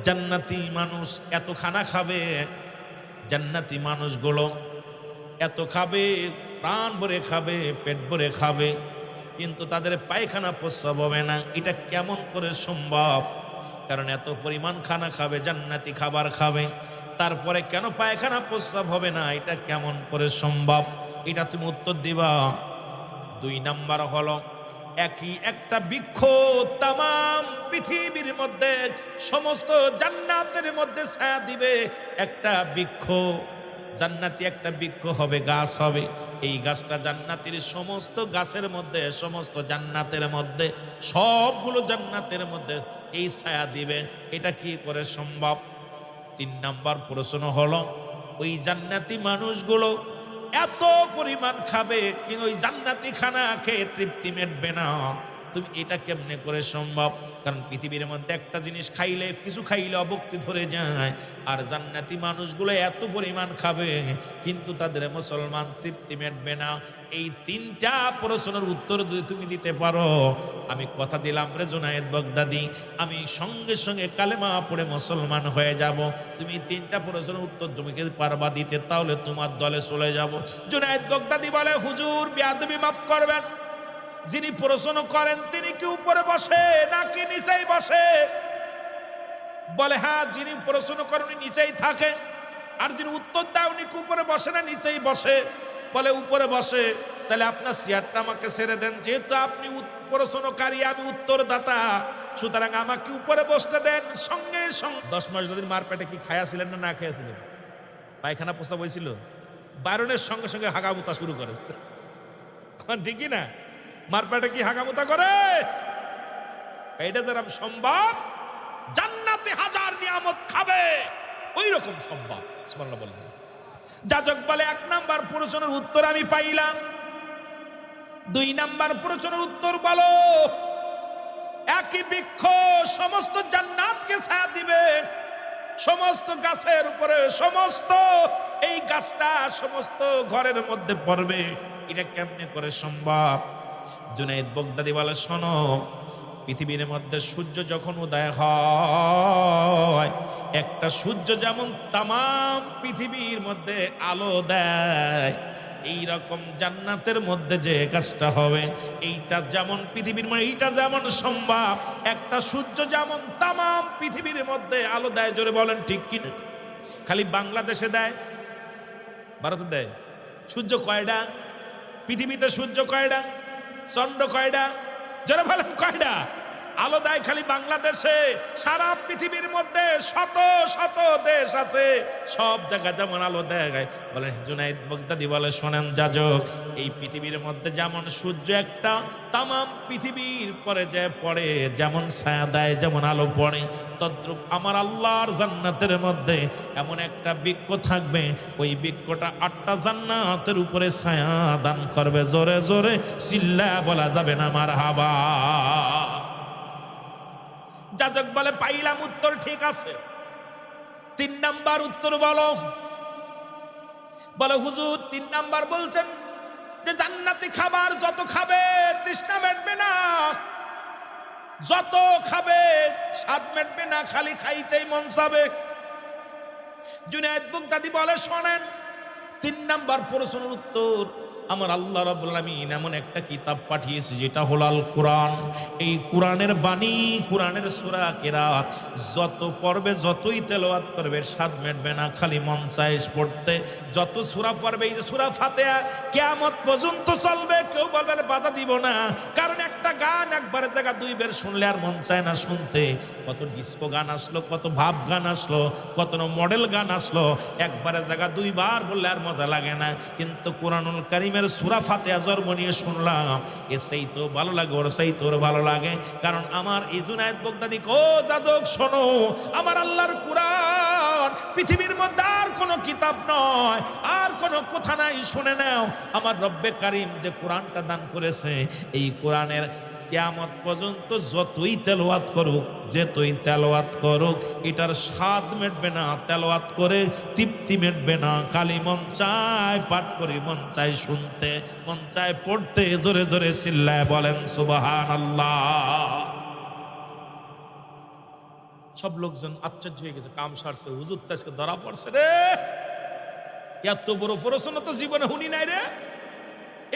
জান্নাতি মানুষ এত খানা খাবে, জান্নাতি মানুষগুলো এত খাবে, প্রাণ ভরে খাবে, পেট ভরে খাবে, কিন্তু তাদের পায়খানা প্রস্রাব হবে না। এটা কেমন করে সম্ভব? কারণ এত পরিমাণ খানা খাবে, জান্নাতি খাবার খাবে, তারপরে কেন পায়খানা প্রস্রাব হবে না? এটা কেমন করে সম্ভব? এটা তুমি উত্তর দিবা। 2 নাম্বার হলো, একই একটা বৃক্ষ তামাম পৃথিবীর মধ্যে সমস্ত জান্নাতের মধ্যে ছায়া দিবে। একটা বৃক্ষ, জান্নাতি একটা বৃক্ষ হবে, গাছ হবে। এই গাছটা জান্নাতের সমস্ত গাছের মধ্যে, সমস্ত জান্নাতের মধ্যে, সবগুলো জান্নাতের মধ্যে এই ছায়া দিবে। এটা কি করে সম্ভব? 3 নাম্বার প্রশ্ন হলো, ওই জান্নাতি মানুষগুলো এত পরিমাণ খাবে, কিন্তু ওই জান্নাতি খানা খেয়ে তৃপ্তি মেটবে না। তুমি এটা কেমনে করে সম্ভব? কারণ পৃথিবীর মধ্যে একটা জিনিস খাইলে, কিছু খাইলে অভক্তি ধরে যায়, আর জান্নাতি মানুষগুলো এত পরিমাণ খাবে কিন্তু তাদের মুসলমান তৃপ্তি মেটবে না। এই তিনটা প্রশ্নের উত্তর যদি তুমি দিতে পারো, আমি কথা দিলাম রে জুনায়েদ বাগদাদি, আমি সঙ্গে সঙ্গে কালেমা পড়ে মুসলমান হয়ে যাব। তুমি তিনটা প্রশ্নের উত্তর তুমি কি পারবা দিতে? তাহলে তোমার দলে চলে যাব। জুনায়েদ বাগদাদি বলে, হুজুর বেয়াদবি মাফ করবেন, যিনি প্রশ্ন করেন তিনি কি উপরে বসে নাকি নিচেই বসে? বলে হ্যাঁ, যিনি প্রশ্ন করেন নিচেই থাকে। আর যিনি উত্তর দেয় উনি কি উপরে বসে না নিচেই বসে? বলে উপরে বসে। তাহলে আপনার চেয়ারটা আমাকে ছেড়ে দেন, যেহেতু আপনি প্রশ্নকারী, আমি উত্তরদাতা, সুতরাং আমাকে উপরে বসতে দেন। সঙ্গে সঙ্গে 10 মাস ধরে মার পেটে কি খাইয়াছিলেন না খাইয়াছিলেন? পায়খানা প্রস্রাব হয়েছিল, বারণের সঙ্গে সঙ্গে হাগামুতা শুরু করে। ঠিকই না? মার পেটে কি হাগামুতা করে? এইটা যারা সম্ভব, জান্নাতে হাজার নিয়ামত খাবে, ওই রকম সম্ভব। সুবহানাল্লাহ বলেন। যাজক বলে 1 নাম্বার প্রশ্নের উত্তর আমি পাইলাম। 2 নাম্বার প্রশ্নের উত্তর বলো। একই বৃক্ষ সমস্ত জান্নাতকে ছায়া দিবে, সমস্ত গাছের উপরে, সমস্ত এই গাছটা সমস্ত ঘরের মধ্যে পড়বে, এটা কেমনে করে সম্ভব? জুনায়েদ বাগদাদি বলে, শোনো, পৃথিবীর মধ্যে সূর্য যখন উদয় হয়, একটা সূর্য যেমন তামাম পৃথিবীর মধ্যে আলো দেয়, এই রকম জান্নাতের মধ্যে যে কাজটা হবে, এইটা যেমন পৃথিবীর মধ্যে, এইটা যেমন সম্ভব, একটা সূর্য যেমন তামাম পৃথিবীর মধ্যে আলো দেয়। জোরে বলেন ঠিক কিনা? খালি বাংলাদেশে দেয়, ভারতে দেয়? সূর্য কয়টা? পৃথিবীতে সূর্য কয়টা? চন্দ্র কয়টা? যারা বলেন কয়টা? আলো দেয় খালি বাংলাদেশে। সারা পৃথিবীর মধ্যে শত শত দেশ আছে, সব জায়গা যেমন আলো দেয়। বলে জুনায়েদ বাগদাদি বলে, শোনেন যাজক, এই পৃথিবীর মধ্যে যেমন সূর্য একটা তামাম পৃথিবীর পরে যে পড়ে, যেমন ছায়া দেয়, যেমন আলো পড়ে, তদ্রূপ আমার আল্লাহর জান্নাতের মধ্যে এমন একটা বৃক্ষ থাকবে, ওই বৃক্ষটা 8টা জান্নাতের উপরে ছায়া দান করবে। জোরে জোরে চিল্লা বলা যাবে না মারহাবা। যাজক বলে, পাইলাম উত্তর, ঠিক আছে। 3 নাম্বার উত্তর বলো। বলে হুজুর 3 নাম্বার বলছেন যে জান্নাতি খাবার যত খাবে তৃষ্ণা মেটবে না, যত খাবে স্বাদ মেটবে না, খালি খাইতেই মন চাবে। জুনায়েদ বাগদাদি বলে, শোনেন, 3 নাম্বার প্রশ্নের উত্তর, আমার আল্লাহ রাব্বুল আলামিন এমন একটা কিতাব পাঠিয়েছে যেটা হলো আল কোরআন। এই কোরআনের বাণী, কোরআনের সূরা কেরাত যত পড়বে, যতই তেলাওয়াত করবে স্বাদ মেটবে না, খালি মন চায় পড়তে। যত সূরা পড়বে, এই যে সূরা ফাতিহা কিয়ামত পর্যন্ত চলবে, কেউ বলবে বাধা দিব না। কারণ একটা গান একবারের জায়গা 2 বার শুনলে আর মন চায় না শুনতে। কত ডিস্কো গান আসলো, কত ভাব গান আসলো, কত মডেল গান আসলো, একবারের জায়গা 2 বার বললে আর মজা লাগে না। কিন্তু কোরআনুল কারীম সূরা ফাতিহা জন্ম নিয়ে শুনলাম, এ সেই তো ভালো লাগে, ওর সেই তোর ভালো লাগে। কারণ আমার এই জুনায়েদ বাগদাদি, ও যাদক শোনো, আমার আল্লাহর কোরআন পৃথিবীর মধ্যে আর কোনো কিতাব নয়, আর কোনো কথা নাই। শুনে নাও, আমার রব্বে কারীম যে কোরআনটা দান করেছে, এই কোরআনের কিয়ামত পর্যন্ত যতই তেলাওয়াত করুক, যেতই তেলাওয়াত করুক, এটার স্বাদ মেটবে না, তেলাওয়াত করে তৃপ্তি মেটবে না। খালি মন চায় পাঠ করি, মন চায় শুনতে, মন চায় পড়তে। জোরে জোরে চিল্লায় বলেন সুবহানাল্লাহ। সব লোকজন আশ্চর্য হয়ে গেছে, কাম সারছে, হুজুর তো আজকে ধরা পড়ছে রে, এত বড় প্রশ্ন তো জীবনে শুনি নাই রে।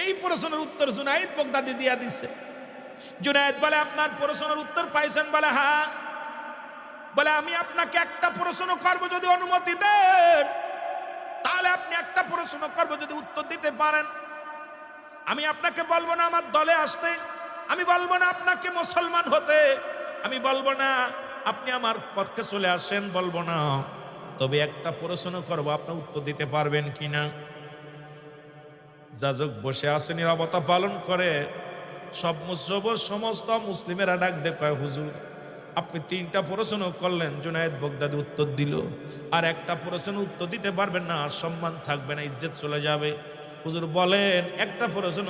এই প্রশ্নের উত্তর জুনায়েদ বাগদাদি দিয়া দিছে। জুনায়েদ বলে, আপনার প্রশ্নের উত্তর পাইছেন? বলে হ্যাঁ। বলে, আমি আপনাকে একটা প্রশ্ন করবো, যদি অনুমতি দেন তাহলে আপনি একটা প্রশ্ন করবো, যদি উত্তর দিতে পারেন। আমি আপনাকে বলবো না আমার দলে আসতে, আমি বলবো না আপনাকে মুসলমান হতে, আমি বলবো না আপনি আমার পক্ষে চলে আসেন, বলবো না। তবে একটা প্রশ্ন করবো, আপনি উত্তর দিতে পারবেন কিনা? যাজক বসে আছে, নীরবতা পালন করে। সমস্ত মুসলিমেরা ডাক দেয়, হুজুর আপনি 3টা প্রশ্ন করলেন, জুনায়েদ বাগদাদি উত্তর দিল, আর একটা প্রশ্ন উত্তর দিতে পারবেন না, সম্মান থাকবে না, ইজ্জত চলে যাবে। হুজুর বলেন একটা প্রশ্ন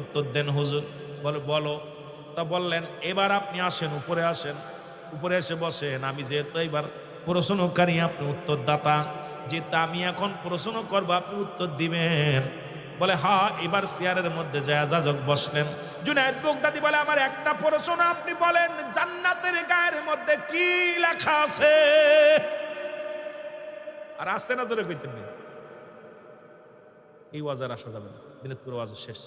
উত্তর দেন হুজুর। বলে বলো। বক্তা বললেন, এবার আপনি আসেন, উপরে আসেন, উপরে এসে বসেন। আমি যেহেতু এবার প্রশ্নকারী, আপনি উত্তরদাতা, যেহেতু আমি এখন প্রশ্ন করবো, আপনি উত্তর দিবেন। বলে হ্যাঁ। এবার চেয়ারের মধ্যে যায় যাজক বসলেন। জুনায়েদ বাগদাদী বলে, আমার একটা প্রশ্ন, আপনি বলেন জান্নাতের গায়ের মধ্যে কি লেখা আছে? আর আসতে না ধরে কইতেন না, এই ওয়াজ আর আসা যাবে না, দিনাজপুর ওয়াজ শেষ।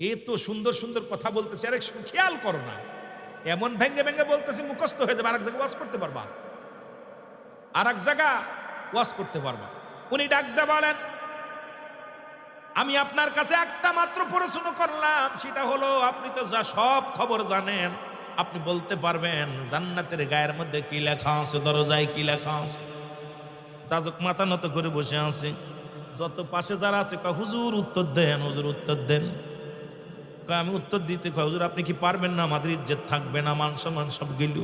এই তো সুন্দর সুন্দর কথা বলতেছে, আরেক খেয়াল করো না, এমন ভেঙ্গে ভেঙ্গে বলতেছি মুখস্থ হয়ে যাবে, আরেক জায়গায় ওয়াজ করতে পারবা, আরেক জায়গা ওয়াজ করতে পারবা। উনি ডাক দিয়ে বলেন, আমি আপনার কাছে একটা মাত্র প্রশ্ন করলাম, সেটা হলো আপনি তো যা সব খবর জানেন, আপনি বলতে পারবেন জান্নাতের গায়ের মধ্যে কি লেখা আছে, দরজায় কি লেখা আছে? যাজক মাথা নত করে বসে আছে। যত পাশে যারা আছে কয়, হুজুর উত্তর দেন, হুজুর উত্তর দেন। আমি উত্তর দিতে কয়, হুজুর আপনি কি পারবেন না? আমাদের ইজ্জত থাকবে না, মান সম্মান সব গেল,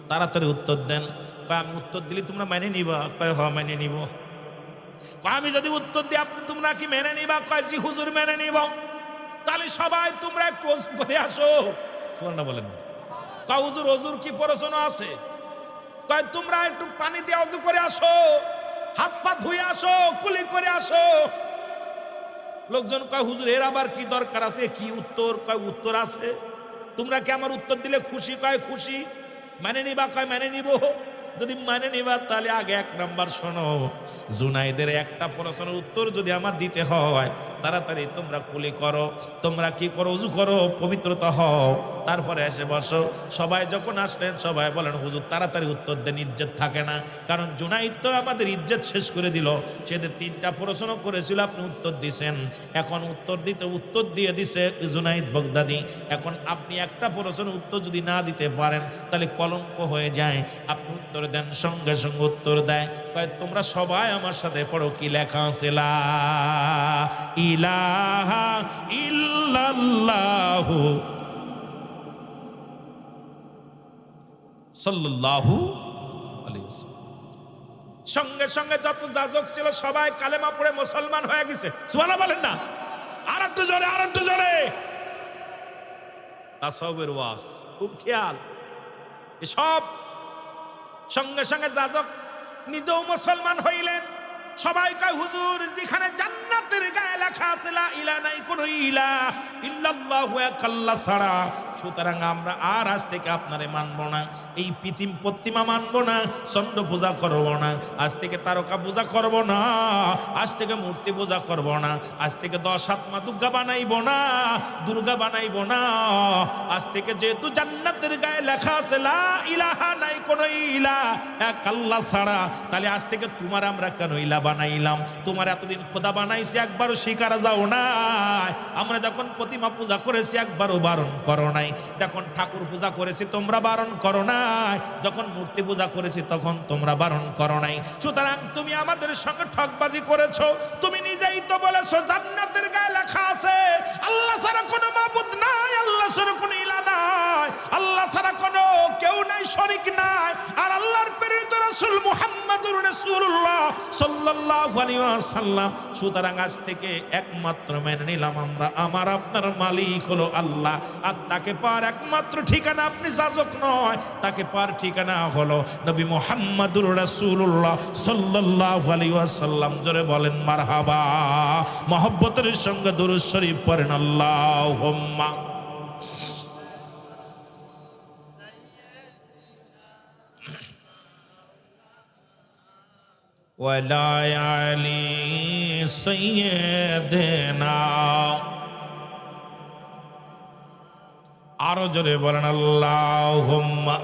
তাড়াতাড়ি উত্তর দেন। কয় আমি উত্তর দিলে তোমরা মেনে নিবা? কয় হ মেনে নিব। আমি যদি উত্তর দিই, আপনি তোমরা কি মেনে নিবা? কয় জি হুজুর মেনে নিব। তাহলে সবাই তোমরা একটু ওযু করে আসো। সুবহানাল্লাহ বলেন। কয় হুজুর ওযুর কি প্রশ্ন আছে? কয় তোমরা একটু পানি দিয়ে ওযু করে আসো, হাত পা ধুয়ে আসো, কুলি করে আসো। লোকজন কয় হুজুর এর আবার কি দরকার আছে, কি উত্তর? কয় উত্তর আছে। তোমরা কি আমার উত্তর দিলে খুশি? কয় খুশি। মানে নিবা? কয় মানে নিব। যদি মানে নিবা তাহলে আগে এক নাম্বার শোনো, জুনাইদের একটা প্রশ্নের উত্তর যদি আমার দিতে হয়, তাড়াতাড়ি তোমরা কুলি করো, তোমরা কি করো, ওযু করো, পবিত্রতা হও, তারপরে এসে বসো। সবাই যখন আসলেন সবাই বলেন, হুজুর তাড়াতাড়ি উত্তর দেন, ইজ্জত থাকে না। কারণ জুনাইদ তো আমাদের ইজ্জত শেষ করে দিল। সেদের তিনটা প্রশ্ন করেছিল, আপনি উত্তর দিছেন, এখন উত্তর দিয়ে দিছে জুনাইদ বাগদাদী। এখন আপনি একটা প্রশ্নের উত্তর যদি না দিতে পারেন তাহলে কলঙ্ক হয়ে যায়। আপনি উত্তর দেন। সঙ্গে সঙ্গে উত্তর দেয়, তোমরা সবাই আমার সাথে পড়ো, কি লেখা আছে? লা ইলাহা ইল্লাল্লাহু সাল্লাল্লাহু আলাইহি ওয়াসাল্লাম। সঙ্গে সঙ্গে যত যাজক ছিল সবাই কালেমা পড়ে মুসলমান হয়ে গেছে। সুবহানাল্লাহ বলেন না? আর একটু জোরে, আর একটু জোরে। তাসাউফের ওয়াজ খুব খেয়াল। এসব সঙ্গে সঙ্গে যাজক নিজেও মুসলমান হইলেন। সবাই কয় হুজুর যেখানে জান্নাতের গায়ে লেখা আছে লা ইলাহা নাই কোন ইলাহ ইল্লাল্লাহু এক আল্লাহ ছাড়া, সুতরাং আমরা আর আজ থেকে আপনারে মানব না, এই পৃথিবী প্রতিমা মানব না, চন্দ্র পূজা করব না, আজ থেকে তারকা পূজা করব না, আজ থেকে মূর্তি পূজা করব না, আজ থেকে 10 আত্মা দুর্গা বানাইব না, দুর্গা বানাইব না। আজ থেকে যেহেতু জান্নাতের গায়ে লেখা আছে লা ইলাহা নাই কোন ইলাহ এক আল্লাহ ছাড়া, তাহলে আজ থেকে তোমার আমরা কেন ইলাহ বানাইলাম? তোমার এতদিন খোদা বানাইছি, একবারও স্বীকার যাও না। আমরা যখন প্রতিমা পূজা করেছি একবারও বারণ করো নাই, যখন ঠাকুর পূজা করেছি তোমরা বারণ করো নাই, যখন মূর্তি পূজা করেছি তখন তোমরা বারণ করো নাই। সুতরাং তুমি আমাদের সঙ্গে ঠকবাজি করেছো। তুমি নিজেই তো বলেছো জান্নাতের গায়ে লেখা আছে আল্লাহ ছাড়া কোনো মাবুদ নাই, আল্লাহ ছাড়া কোনো ইলাহ নাই, আল্লাহ ছাড়া কোনো কেউ নাই, শরীক নাই। আর আল্লাহর প্রেরিত রাসূল মুহাম্মদুর রাসূলুল্লাহ সাল্লাল্লাহু আলাইহি ওয়াসাল্লাম। সুতরাং আজ থেকে একমাত্র মেনে নিলাম আমরা, আমার আপনার মালিক হলো আল্লাহ। আর তাকে পার একমাত্র ঠিকানা আপনি যাজক নয়, তাকে পার ঠিকানা হলো নবী মুহাম্মদুর রাসূলুল্লাহ সাল্লাল্লাহু আলাইহি ওয়াসাল্লাম। জোরে বলেন মারহাবা। মহব্বতের সঙ্গে দুরূদ শরীফ পড়েন আল্লাহুম্মা। ওয়ালা আলি সাইয়্যিদিনা। আরো জোরে বলেন আল্লাহুম্মা।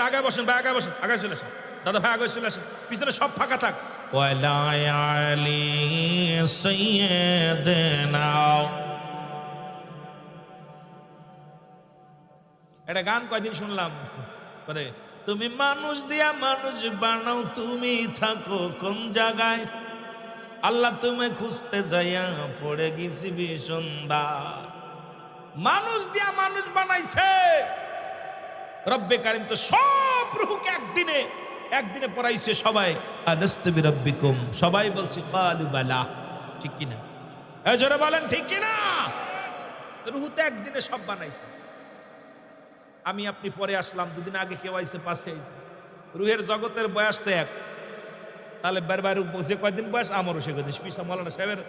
আগে বসেন ভাই, আগে বসেন, আগে চলে আসেন দাদা ভাই, আগে চলে আসেন, পিছনে সব ফাঁকা থাক। ওয়ালা আলি সাইয়্যিদিনা। একটা গান কয়দিন শুনলাম, বলে তুমি মানুষ দিয়া মানুষ বানাও, তুমি থাকো কোন জায়গায়, আল্লাহ তুমি খুঁজতে যাইয়া পড়ে গেছি বিসন্দায়। মানুষ দিয়া মানুষ বানাইছে রব্বে কারিম, তো সব রূহকে একদিনে একদিনে পড়াইছে সবাই, আলাস্তু বিরাব্বিকুম, সবাই বলছে ক্বালু বালা। ঠিক কিনা? এই জোরে বলেন ঠিক কিনা? রুহুতে একদিনে সব বানাইছে। আমি আপনি পরে আসলাম, দুদিন আগে কেউ আইছে, পাশে আইছে। রুহের জগতের বয়স তো এক। তাহলে বারবার যে কয়দিন বয়স আমারও সে কয়দিন, পিসা মৌলানা সাহেবের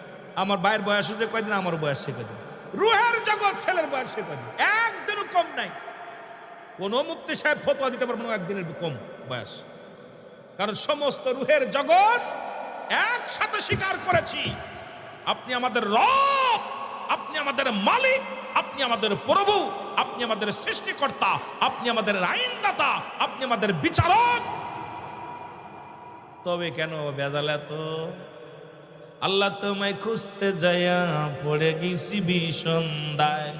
আমার ভাইয়ের বয়স যে কয়দিন আমারও বয়স সে কয়দিন। রুহের জগৎ ছেলের বয়স সে কয়দিন, একদিনও কম নাই। কোন মুফতি সাহেব ফতোয়া দিতে পারবেন একদিনের কম বয়স, কারণ সমস্ত রুহের জগৎ একসাথে স্বীকার করেছি আপনি আমাদের রব, আপনি আমাদের মালিক, আপনি আমাদের প্রভু, আপনি আমাদের সৃষ্টিকর্তা, আপনি আমাদের আইনদাতা, আপনি আমাদের বিচারক। তবে কেন বেজাল এত? আল্লাহ তোমায় খুঁজতে যাইয়া পড়ে গেছি বিষন্দায়।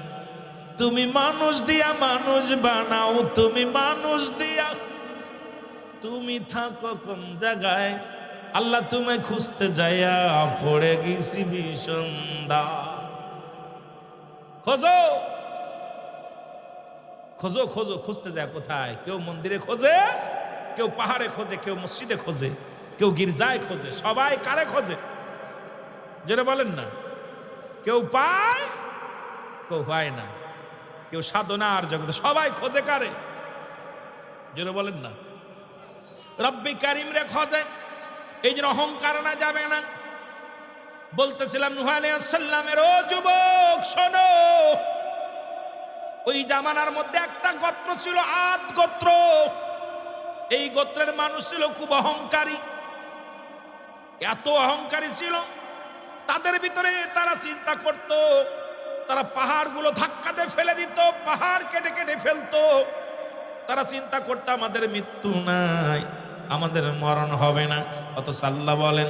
তুমি মানুষ দিয়া মানুষ বানাও, তুমি মানুষ দিয়া তুমি থাকো কোন জায়গায়? আল্লাহ তোমায় খুঁজতে যাইয়া পড়ে গেছি বিষন্দা। খোঁজো খোঁজো খোঁজো, খুঁজতে যায় কোথায়? কেউ মন্দিরে খোঁজে, কেউ পাহাড়ে খোঁজে, কেউ মসজিদে খোঁজে, কেউ গির্জায় খোঁজে। সবাই কারে খোঁজে? যেটা বলেন না, কেউ পায় কেউ পায় না, কেউ সাধনার জগতে, সবাই খোঁজে কারে? যেটা বলেন না, রব্বি কারিম রে খোঁজে। এই জন্য অহংকার না যাবে না। বলতেছিলাম নূহ আলাইহিস সালামের, ও যুবক শোনো, ওই জামানার মধ্যে একটা গোত্র ছিল, আদ গোত্র। এই গোত্রের মানুষ ছিল খুব অহংকারী, এত অহংকারী ছিল। তাদের ভিতরে তারা চিন্তা করত, তারা পাহাড়গুলো ধাক্কা দিয়ে ফেলে দিত, পাহাড় কেটে কেটে ফেলতো। তারা চিন্তা করত আমাদের মৃত্যু নাই, আমাদের মরণ হবে না। অথচ আল্লাহ বলেন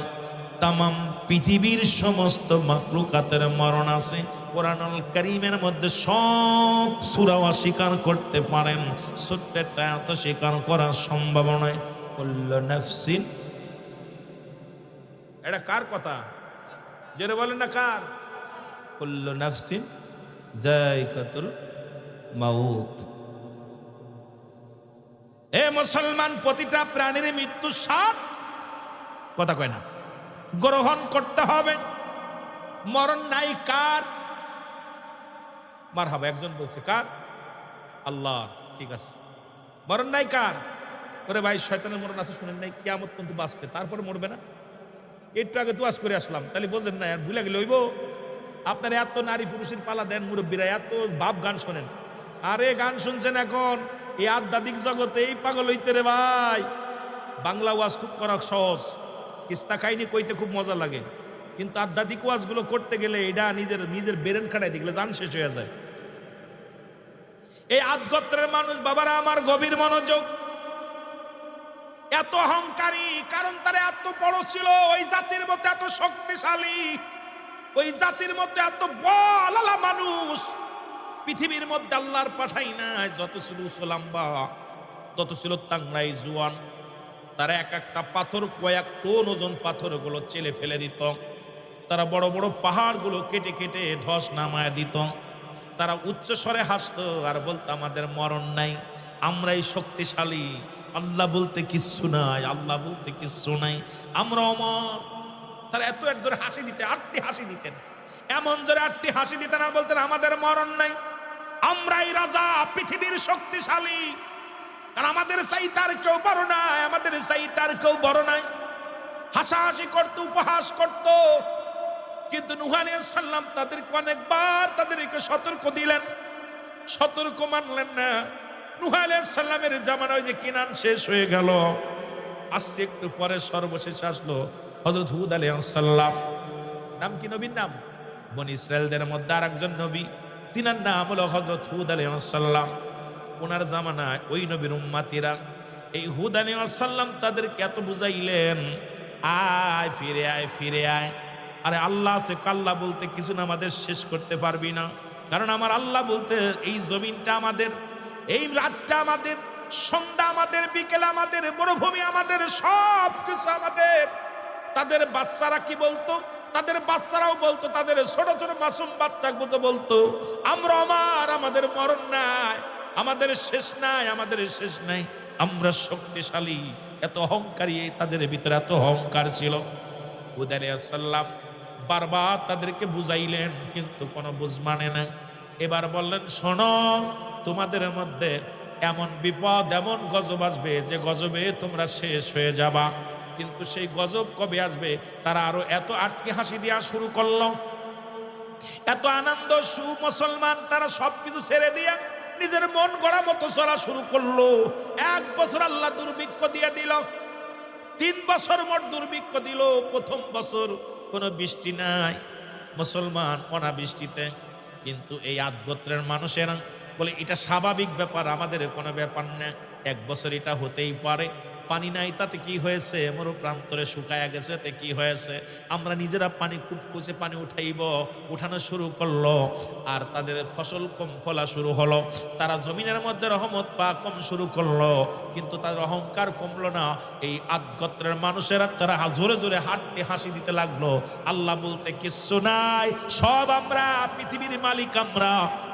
তামাম পৃথিবীর সমস্ত মাখলুকাতের মরণ আছে। কোরআনুল কারীমের মধ্যে সব সূরা অস্বীকার করতে পারেন, ছোট্ট একটা এত স্বীকার করা সম্ভব নয়। কুল্লু নাফসিন, এটা কার কথা? যেটা বলেন না কার? কুল্লু নাফসিন যায়কাতুল মাউত। এ মুসলমান, প্রতিটা প্রাণীর মৃত্যু স্বাদ, কথা কয় না, গ্রহণ করতে হবে। মরণ নাই কার? মারহাবা, একজন বলছে কার? আল্লাহ। ঠিক আছে, মরণ নাই কার? ওরে ভাই, শয়তানের মরণ আছে শুনেন নাই? কিয়ামত পর্যন্ত বাঁচবে, তারপরে মরবে না। একটু আগে দুয়াজ করে আসলাম, তাহলে বোঝেন না? আর ভুলে গেলে হইব? আপনারা এত নারী পুরুষের পালা দেন, মুরব্বীরা এত বাপ গান শোনেন। আরে গান শুনছেন এখন এই আধ্যাত্মিক জগতে, এই পাগল হইতে রে ভাই। বাংলা ওয়াজ খুব করা সহজ, কিস্তা কাহিনী কইতে খুব মজা লাগে, কিন্তু আধ্যাত্মিক ওয়াজগুলো করতে গেলে এটা নিজের নিজের বেরেন খাটাই দেখলে জান শেষ হয়ে যায়। এই আদগোত্রের মানুষ, বাবারা আমার, গভীর মনোযোগ। এত অহংকারী, কারণ তারা এত বড় ছিল, ওই জাতির মধ্যে এত শক্তিশালী, ওই জাতির মধ্যে এত বলালা মানুষ পৃথিবীর মধ্যে আল্লাহর পাঠাই নাই। যত ছিল উসলাম্বা, তত ছিল তাংরাই জুয়ান। তারা এক একটা পাথর, কয়েক টন ওজন পাথরগুলো চেলে ফেলে দিত। তারা বড় বড় পাহাড়গুলো কেটে কেটে ধস নামায় দিত। তারা উচ্চ স্বরে হাসতো আর বলতো আমাদের মরণ নাই, আমরাই শক্তিশালী, আল্লাহ বলতে কিচ্ছু নাই, আল্লাহ বলতে কিচ্ছু নাই, আমরা অমর। তারা এত এক জোরে হাসি দিতে, আটটি হাসি দিতেন, এমন জোরে আটটি হাসি দিতেন আর বলতেন আমাদের মরণ নাই, আমরাই রাজা, পৃথিবীর শক্তিশালী। কারণ আমাদের চাইতে আর কেউ বড় নাই, আমাদের চাইতে আর কেউ বড় নাই। হাসাহাসি করত, উপহাস করত। কিন্তু নূহ আলাইহিস সালাম তাদেরকে অনেকবার তাদেরকে সতর্ক দিলেন, সতর্ক মানলেন না। নূহ আলাইহিস সালামের জামানায় যে কিনান শেষ হয়ে গেল, আসছে একটু পরে সর্বশেষ আসলো হযরত হুদ আলাইহিস সালাম। নাম কি নবীর নাম? বনি ইসরায়েলদের মধ্যে আর একজন নবী, তিনার নাম হলো হযরত হুদ আলাইহিস সালাম। ওনার জামানায় ওই নবীর উম্মতিরা এই হুদ আলাইহিস সালাম তাদেরকে এত বুঝাইলেন, আয় ফিরে আয়, ফিরে আয়। আরে আল্লাহ আছে, আল্লাহ বলতে কিছু না, আমাদের শেষ করতে পারবি না। কারণ আমার আল্লাহ বলতে এই জমিনটা আমাদের, এই রাতটা আমাদের, সন্ধ্যা আমাদের, বিকেল আমাদের, মরুভূমি আমাদের, সব কিছু আমাদের। তাদের বাচ্চারা কি বলতো? তাদের বাচ্চারাও বলতো, তাদের ছোট ছোট মাসুম বাচ্চাগুলো বলতো আমরা আমার, আমাদের মরণ নাই, আমাদের শেষ নাই, আমাদের শেষ নাই, আমরা শক্তিশালী, এত অহংকারী, তাদের ভিতরে এত অহংকার ছিল। হুদ আলাইহিস সালাম বারবার তাদেরকে বুঝাইলেন, কিন্তু কোনো বুঝ মানে না। এবার বললেন, শোনো, তোমাদের মধ্যে এমন বিপদ, এমন গজব আসবে যে গজবে তোমরা শেষ হয়ে যাবা। কিন্তু সেই গজব কবে আসবে? তারা আরো এত আটকে হাসি দেওয়া শুরু করলো, এত আনন্দ মুসলমান, তারা সবকিছু ছেড়ে দিয়া নিজের মন গড়া মতো চলা শুরু করলো। 1 বছর আল্লাহ দুর্ভিক্ষ দিয়ে দিল, 3 বছর মোট দুর্ভিক্ষ দিল। প্রথম বছর কোনো বৃষ্টি নাই, মুসলমান অনাবৃষ্টিতে। কিন্তু এই আদ গোত্রের মানুষেরা বলে এটা স্বাভাবিক ব্যাপার, আমাদের কোনো ব্যাপার না, 1 বছর এটা হতেই পারে। পানি নাই তাতে কি হয়েছে, মরু প্রান্তরে শুকায়া গেছে তে কি হয়েছে, আমরা নিজেরা পানি কুচে পানি উঠাইব, উঠানো শুরু করলো। আর তাদের ফসল কম ফলা শুরু হলো, তারা জমিনের মধ্যে রহমত পা কম শুরু করলো। কিন্তু তাদের অহংকার কমলো না। এই আদ গোত্রের মানুষেরা তারা জোরে জোরে হাঁটতে হাসি দিতে লাগলো। আল্লাহ বলতে কিচ্ছু নাই, সব আমরা, পৃথিবীর মালিক আমরা,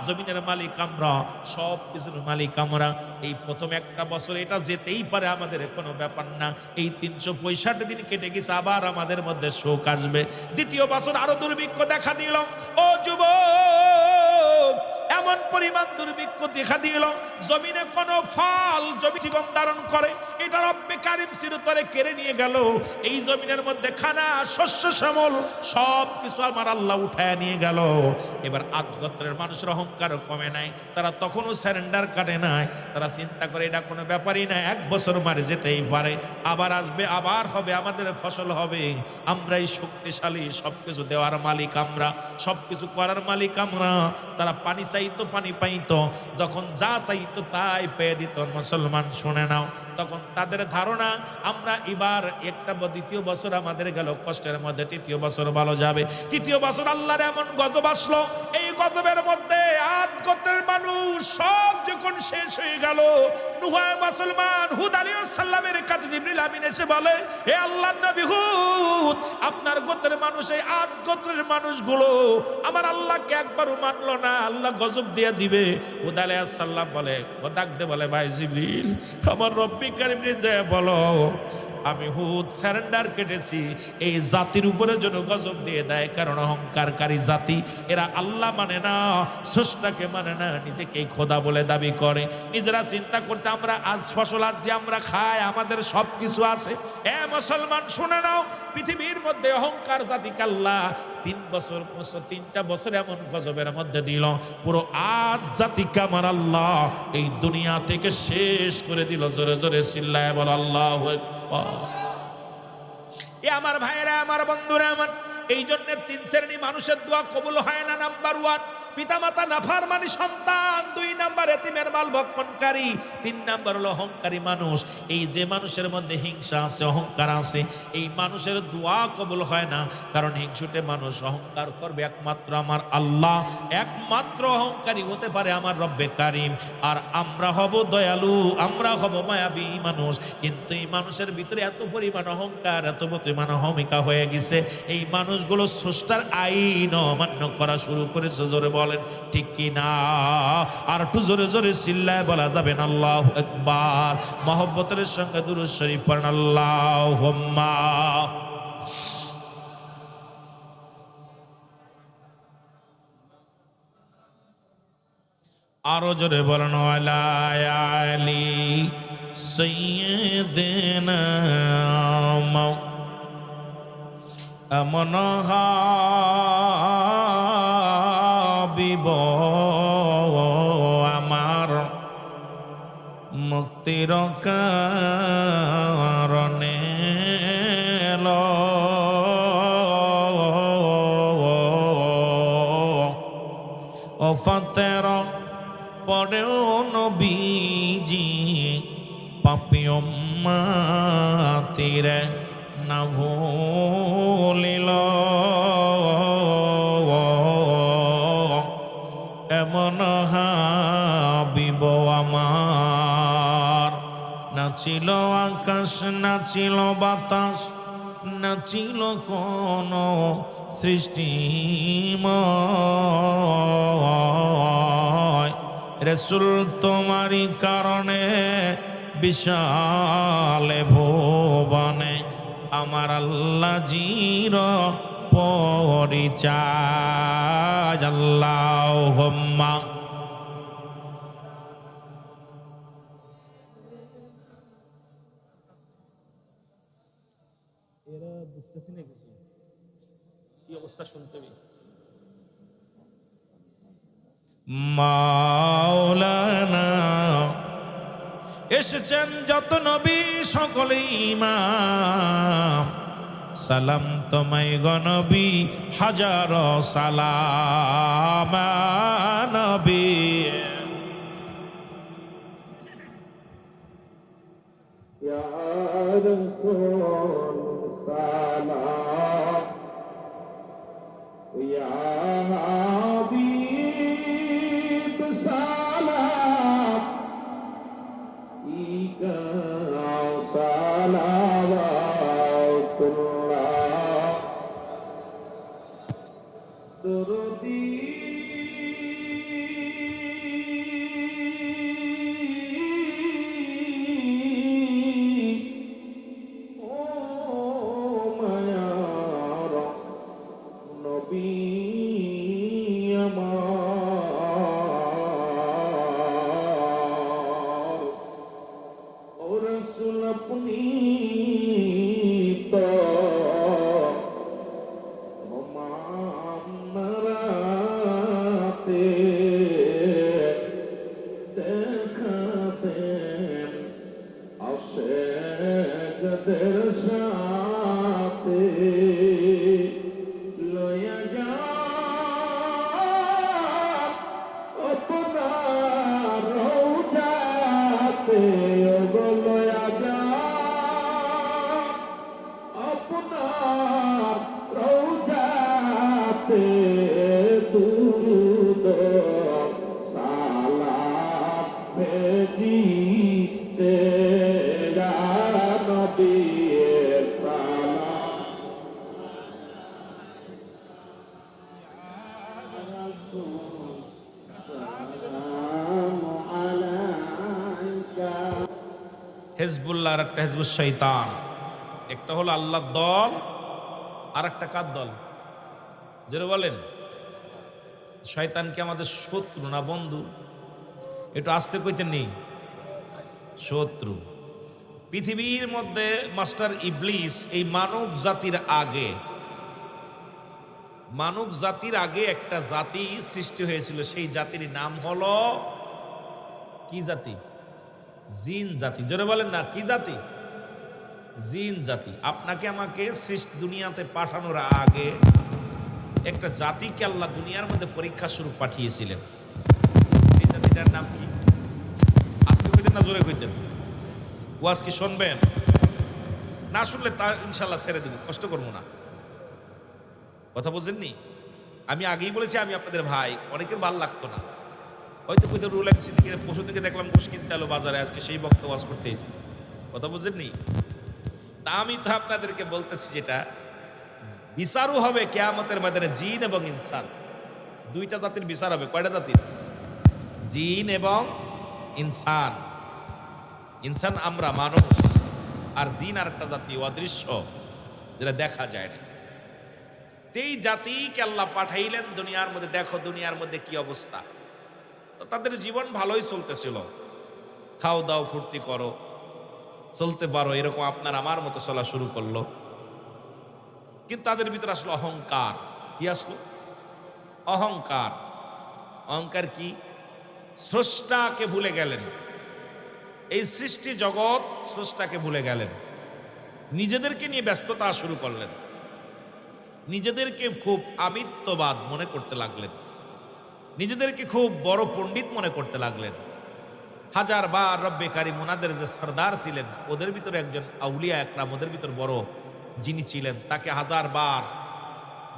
জমিনের মালিক আমরা, সব কিছুর মালিক আমরা। এই প্রথম একটা বছর এটা যেতেই পারে, আমাদের কোনো ব্যাপার না। এই 365 দিন কেটে গেছে, আবার আমাদের মধ্যে শোক আসবে। দ্বিতীয় বছর আরো দুর্ভিক্ষ দেখা দিল। ও যুবক, এমন পরিমাণ দুর্ভিক্ষ দেখা দিল, জমিনে কোনো ফল জমি জীবন ধারণ করে এটা রব্বে কারিম চিরতরে কেড়ে নিয়ে গেল। এই জমিনের মধ্যে খানা, শস্য শ্যামল সব কিছু আমার আল্লাহ উঠায় নিয়ে গেল। এবার আদ গোত্রের মানুষের অহংকার কমে নাই, তারা তখনও স্যারেন্ডার কাটে নাই। তারা চিন্তা করে এটা কোনো ব্যাপারই না, 1 বছর মারে যেতেই পারে, আবার আসবে, আবার হবে, আমাদের ফসল হবে, আমরাই শক্তিশালী, সবকিছু দেওয়ার মালিক আমরা, সবকিছু করার মালিক আমরা। তারা পানি চাইতো, পানি পাইতো, যখন যা চাইতো তাই পেয়ে দিত। মুসলমান শুনে নাও, তখন তাদের ধারণা আমরা এবার দ্বিতীয় বছর আমাদের গেল কষ্টের মধ্যে, তৃতীয় বছর ভালো যাবে। তৃতীয় বছর আল্লাহর এমন গজব আসলো, এই গজবের মধ্যে আদ গোত্রের মানুষ সব যখন শেষ হয়ে গেল, মুসলমান হুদ আলাইহিস সালামের কাছে জিবরিল আমিন এসে বলে, হে আল্লাহর নবী হুদ, আপনার গোত্রের মানুষ, এই আদ গোত্রের মানুষগুলো আমার আল্লাহকে একবারও মানলো না, আল্লাহ গজব দিয়ে দিবে। হুদ আলাইহিস সালাম বলে, ও ডাক দে, বলে, ভাই জিবরিল, আমার রব্বি কারিম যে বলো, আমি হুদ স্যারেন্ডার কেটেছি, এই জাতির উপরে যেন গজব দিয়ে দেয়, কারণ অহংকারকারী জাতি, এরা আল্লাহ মানে না, স্রষ্টাকে মানে না, নিজেকে খোদা বলে দাবি করে। নিজেরা চিন্তা করতে আমরা আজ ফসল আজ যে আমরা খাই, আমাদের সব কিছু আছে। এ মুসলমান শুনে নাও, পৃথিবীর মধ্যে অহংকার জাতিকে আল্লাহ 3টা বছর এমন গজবের মধ্যে দিল, পুরো আদ জাতিকে আমার আল্লাহ এই দুনিয়া থেকে শেষ করে দিল। জোরে জোরে চিল্লায় বল আল্লাহু আকবার। এ আমার ভাইরা, আমার বন্ধুরা আমার, এই জন্য 3 শ্রেণী মানুষের দোয়া কবুল হয় না। নাম্বার 1, পিতামাতা নাফরমানি সন্তান। 2 নাম্বার এতিমের মাল ভক্ষণকারী। 3 নাম্বার হলো অহংকারী মানুষ। এই যে মানুষের মধ্যে হিংসা আছে, অহংকার আছে, এই মানুষের দোয়া কবুল হয় না। কারণ হিংসুটে মানুষ অহংকার করবে একমাত্র আমার আল্লাহ, একমাত্র অহংকারী হতে পারে আমার রব্বে কারিম। আর আমরা হব দয়ালু, আমরা হব মায়াবী মানুষ। কিন্তু এই মানুষের ভিতরে এত পরিমাণ অহংকার, এত পরিমাণ অহমিকা হয়ে গেছে, এই মানুষগুলো স্রষ্টার আইন অমান্য করা শুরু করেছে। জোরে বলেন ঠিক কি না? আর একটু জোরে জোরে চিল্লায় বলা যাবে না আল্লাহু আকবার। মহব্বতের সঙ্গে দুরূদ শরীফ পড়েন, আল্লাহুম্মা। আরো জোরে বলেন, ওয়ালা আলি সাইয়্যিদিনা। এমন হাবিব আমার মুক্তির কারণে ওফাতের পরেও নবীজি পাপী উম্মতিরে না ভুলিল। এমন হাবিব আমার, নাচিল আকাশ, নাচিল বাতাস, নাচিল কোন সৃষ্টিময়, রাসূল তোমারই কারণে বিশাল ভুবনে আমার আল্লাহ জির পরিচয়। আল্লাহুম্মা এরা বুঝতেছি না কিছু, কি অবস্থা শুনতে মাওলানা। এসেছেন যত নবী সকলে ইমাম, সালাম তোমায় গনবী হাজার সালাম নবী। ইয়া রাসূল সালাম, ইয়া হাবিব সালাম, ইকা সালাওয়াতুল্লাহ দুরুদি হিজবুল্লাহ আর একটা হিজবুল শয়তান। একটা হলো আল্লাহর দল, আর একটা কার দল? যেটা বলেন, শয়তান কি আমাদের শত্রু না বন্ধু? একটু আসতে কইতেন নেই, শত্রু। পৃথিবীর মধ্যে মাস্টার ইবলিস এই মানব জাতির আগে একটা জাতি সৃষ্টি হয়েছিল। সেই জাতির নাম হলো কি জাতি? জিন জাতি। জোরে বলেন না, কি জাতি? জিন জাতি। আপনাকে আমাকে সৃষ্টি দুনিয়াতে পাঠানোর আগে একটা জাতিকে আল্লাহ দুনিয়ার মধ্যে পরীক্ষা স্বরূপ পাঠিয়েছিলেন। এই জাতিটার নাম কি? আজকে কইতেন না জোরে কইতেন? ওয়াজ কি শুনবেন? না শুনলে তা ইনশাল্লাহ ছেড়ে দেব, কষ্ট করবো না। কথা বুঝেননি? আমি আগেই বলেছি আমি আপনাদের ভাই, অনেকের ভাল লাগতো না হয়তো কইতে। রুল এমসি থেকে পশু থেকে দেখলাম গোশ কিনতে এলো বাজারে, আজকে সেই বক্ত ওয়াজ করতে এসেছি। কথা বুঝেননি? তা আমি তো আপনাদেরকে বলতেছি যেটা বিচারও হবে কিয়ামতের ময়দানে জিন এবং ইনসান, দুইটা জাতির বিচার হবে। কয়টা জাতির? জিন এবং ইনসান। ইনসান আমরা মানুষ, আর জিন আর একটা জাতি অদৃশ্য, যেটা দেখা যায় না। এই জাতিকে আল্লাহ পাঠাইলেন দুনিয়ার মধ্যে। দেখো দুনিয়ার মধ্যে কি অবস্থা। তো তাদের জীবন ভালোই চলতেছিল, খাও দাও ফুর্তি করো, চলতে পারো, এরকম আপনার আমার মতো চলা শুরু করলো। কিন্তু তাদের ভিতরে আসলো অহংকার। কি আসলো? অহংকার। অহংকার কি? স্রষ্টাকে ভুলে গেলেন। এই সৃষ্টি জগৎ স্রষ্টাকে ভুলে গেলেন, নিজেদেরকে নিয়ে ব্যস্ততা শুরু করলেন, নিজেদেরকে খুব আমিত্ববাদ মনে করতে লাগলেন, নিজেদেরকে খুব বড় পণ্ডিত মনে করতে লাগলেন। হাজার বার রব্বে কারিম ওনাদের যে সরদার ছিলেন, ওদের ভিতরে একজন আউলিয়া একরাম, ওদের ভিতর বড় যিনি ছিলেন, তাকে হাজার বার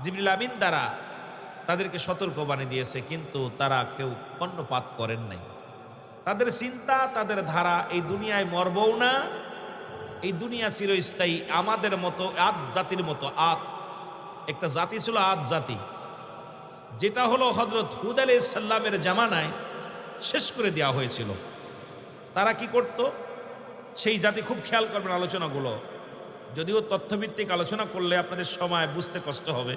জিবরিল আমিন দ্বারা তাদেরকে সতর্ক বানিয়ে দিয়েছে, কিন্তু তারা কেউ কর্ণপাত করেন নাই। তাদের চিন্তা, তাদের ধারা, এই দুনিয়ায় মরবও না, এই দুনিয়া চিরস্থায়ী। আমাদের মতো আদ জাতির মতো। আদ একটা জাতি ছিল, আদ জাতি, যেটা হলো হযরত হুদ আলাইহিস সালামের জামানায় শেষ করে দেওয়া হয়েছিল। তারা কি করত? সেই জাতি খুব খেয়াল করবেন আলোচনাগুলো, যদিও তথ্যভিত্তিক আলোচনা করলে আপনাদের সময় বুঝতে কষ্ট হবে,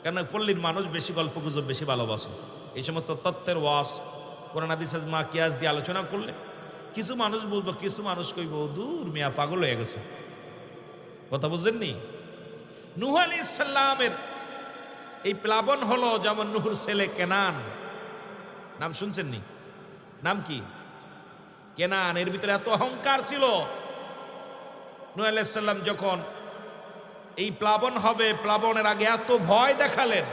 কেন পল্লীর মানুষ বেশি গল্প গুজব বেশি ভালোবাসে। এই সমস্ত তথ্যের ওয়াস কোরআন হাদিসের মা কিয়াস দিয়ে আলোচনা করলে কিছু মানুষ বুঝবো, কিছু মানুষ কইব দূর মিয়া পাগল হয়ে গেছে। কথা বুঝেননি? নূহ আলাইহিস সালামের এই প্লাবন হলো যেমন নূহুর ছেলে কেনান, নাম শুনছেননি? নাম কি? কেনান। এর ভিতরে এত অহংকার ছিল। নূহ আলাইহিস সালাম যখন এই প্লাবন হবে, প্লাবনের আগে এত ভয় দেখালেন,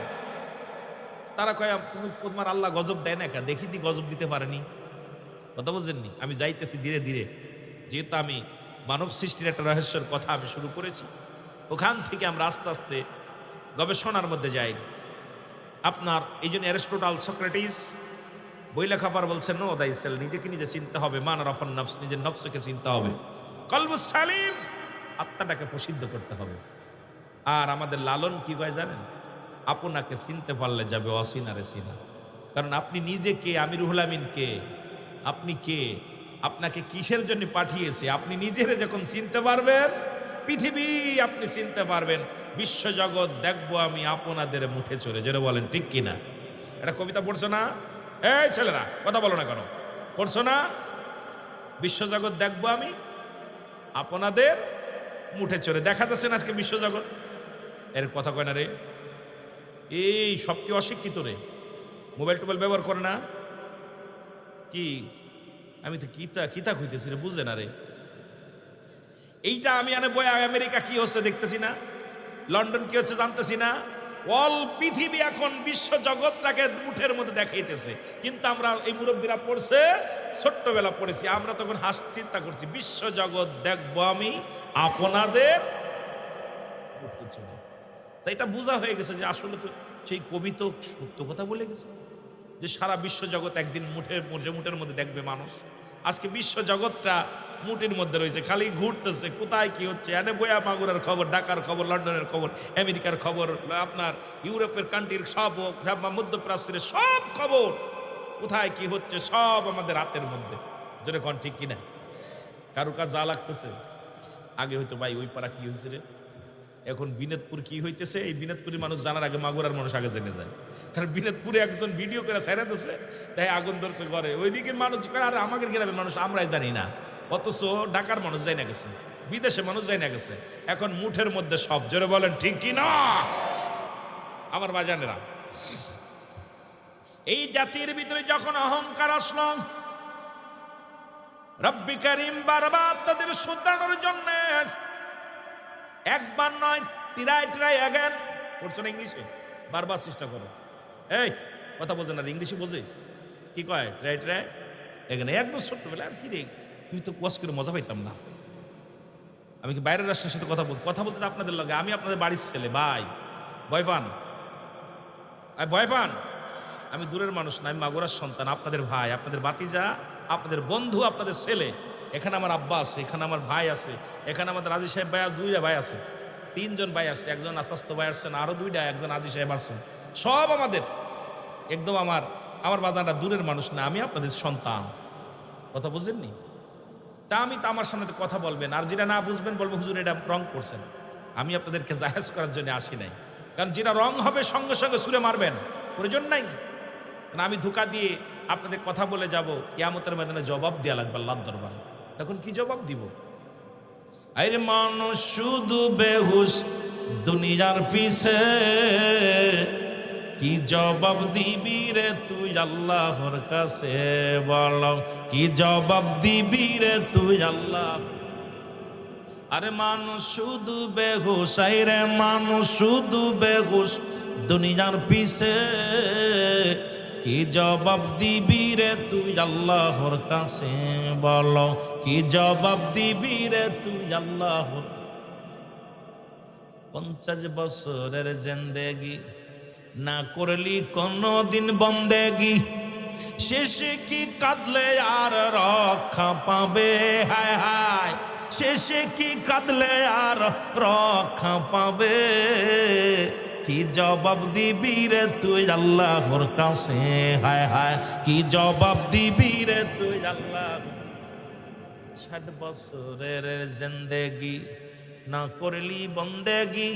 তারা কয় তুমি তোমার আল্লাহ গজব দেয় না কা, দেখি দি গজব দিতে পারেনি। কথা বুঝেননি? আমি যাইতেছি ধীরে ধীরে, যেহেতু আমি মানব সৃষ্টির একটা রহস্যের কথা আমি শুরু করেছি, ওখান থেকে আমরা আস্তে আস্তে গবেষণার মধ্যে যাই। আপনার এই জন্য অ্যারিস্টটল, সক্রেটিস বই লেখাবার বলছেন নো দাই সেল, নিজেকে নিজে চিনতে হবে, মান রাফান নফস, নিজের নফসকে চিনতে হবে, কলবুস সালিম, আত্মাটাকে প্রসিদ্ধ করতে হবে। আর আমাদের লালন কি কয় জানেন? আপনাকে চিনতে পারলে যাবে অসিনারে চিনা। কারণ আপনি নিজে কে, আমি রুহুল আমিন কে, আপনি কে, আপনাকে কিসের জন্য পাঠিয়েছে, আপনি নিজেরে যখন চিনতে পারবেন, পৃথিবী আপনি চিনতে পারবেন, বিশ্বজগৎ দেখবো আমি আপনাদের মুঠে চড়ে। যেটা বলেন ঠিক কিনা? এটা কবিতা পড়ছো না? এই ছেলেরা কথা বলো না কেন? পড়ছো না? বিশ্বজগৎ দেখবো আমি আপনাদের মুঠে চড়ে। দেখা যাচ্ছে না আজকে বিশ্বজগৎ? এর কথা কয় না রে, এই সব কি অশিক্ষিত রে? মোবাইল টোবাইল ব্যবহার করে না কি? আমি তো কিতা খুঁজতেছি রে, বুঝে না রে। এইটা আমি আনে বই, আমেরিকা কি হচ্ছে দেখতেছি না, লন্ডন কি হচ্ছে জানতেছি না, অল পৃথিবী এখন বিশ্ব জগৎটাকে মুঠের মধ্যে দেখাইতেছে। কিন্তু আমরা এই মুরব্বীরা পড়ছে, ছোট্টবেলা পড়েছি, আমরা তখন চিন্তা করছি বিশ্ব জগৎ দেখবো আমি আপনাদের মুঠে চড়ে। তাই এটা বোঝা হয়ে গেছে যে আসলে তো সেই কবি তো সত্য কথা বলে গেছে যে সারা বিশ্ব জগৎ একদিন মুঠের মধ্যে দেখবে মানুষ। আজকে বিশ্ব জগৎটা মুঠির মধ্যে রয়েছে, খালি ঘুরতেছে, কোথায় কি হচ্ছে। এনে বয়া মাগুরার খবর, ঢাকার খবর, লন্ডনের খবর, আমেরিকার খবর, আপনার ইউরোপের কান্ট্রির সব, মধ্যপ্রাচ্যের সব খবর, কোথায় কি হচ্ছে সব আমাদের হাতের মধ্যে। যেটা কোন ঠিক কিনা? কারো কাজ যা লাগতেছে, আগে হয়তো ভাই ওই পাড়া কি হয়েছে রে, এখন বিনোদপুর কি হইতেছে, এই বিনোদপুরি মানুষ জানার আগে মাগুরার মানুষ আগে জেনে যায়। কারণ বিনোদপুরে একজন ভিডিও করে ছেড়ে দিচ্ছে, তাই আগুন ধরছে ঘরে। ওইদিকের মানুষ আর আমাদের গ্রামের মানুষ আমরাই জানি না, অথচ ঢাকার মানুষ যাই না গেছে, বিদেশে মানুষ যাই না গেছে। এখন মুঠের মধ্যে সব। জোরে বলেন ঠিক কি না? আমার বাজানেরা, এই জাতির ভিতরে যখন অহংকার আসলো, রব্বি কারীম বারবার তাদের শুধরানোর জন্য একবার নয়, তিরাই আগান পড়ছো না ইংলিশে, বারবার চেষ্টা করো। এই কথা বোঝে না, ইংলিশে বোঝে কি কয়? ট্রাই এখানে একদম ছোট্টবেলা আর কি রে, তুমি তো ওয়াজ করে মজা পাইতাম না। আমি কি বাইরের রাষ্ট্রের সাথে কথা বলতে আপনাদের লাগে? আমি আপনাদের বাড়ির ছেলে, ভাই ভয় পান? ভয় পান? আমি দূরের মানুষ না, আমি মাগুরার সন্তান, আপনাদের ভাই, আপনাদের ভাতিজা, আপনাদের বন্ধু, আপনাদের ছেলে। এখানে আমার আব্বা আছে, এখানে আমার ভাই আছে, এখানে আমাদের আজি সাহেব ভাই, দুইটা ভাই আছে, তিনজন ভাই আসছে, একজন আস্তে ভাই আসছেন, আরো দুইটা, একজন আজি সাহেব আসছেন, সব আমাদের একদম আমার বাজানরা দূরের মানুষ না, আমি আপনাদের সন্তান। কথা বুঝেননি? তা আমি তো আমার সামনে কথা বলবেন, আর যেটা না বুঝবেন বলবো হুজুর এটা রং করছেন। আমি আপনাদেরকে জাহেজ করার জন্য আসি নাই, কারণ যেটা রং হবে সঙ্গে সঙ্গে সুরে মারবেন, প্রয়োজন নাই। কারণ আমি ধোঁকা দিয়ে আপনাদের কথা বলে যাব, কিয়ামতের ময়দানে জবাব দেওয়া লাগবে আল্লাহর দরবারে। তখন কি জবাব দিব? আরে মানুষ শুধু বেহুশ দুনিয়ার পিছে, কি জবাব দিবি রে তুই আল্লাহর কাছে? বল কি জবাব দিবি রে তুই আল্লাহ? আরে মানুষ শুধু বেহুশ, আরে মানুষ শুধু বেহুশ দুনিয়ার পিছে, কি জবাব দিবি রে তুই আল্লাহর কাছে? বল কি জবাব দিবি রে তুই আল্লাহর? 50 বছরের জিন্দেগি না করলি কোনদিন বন্দেগি, শেষে কি কাঁদলে আর রক্ষা পাবে? হায় হায়, শেষে কি কাঁদলে আর রক্ষা পাবে? কি জবাব দিবি রে তুই আল্লাহর কাছে? হায় হায়, কি জবাব দিবি রে তুই আল্লাহ? 60 বছরের জিন্দেগি না করলি বন্দেগি,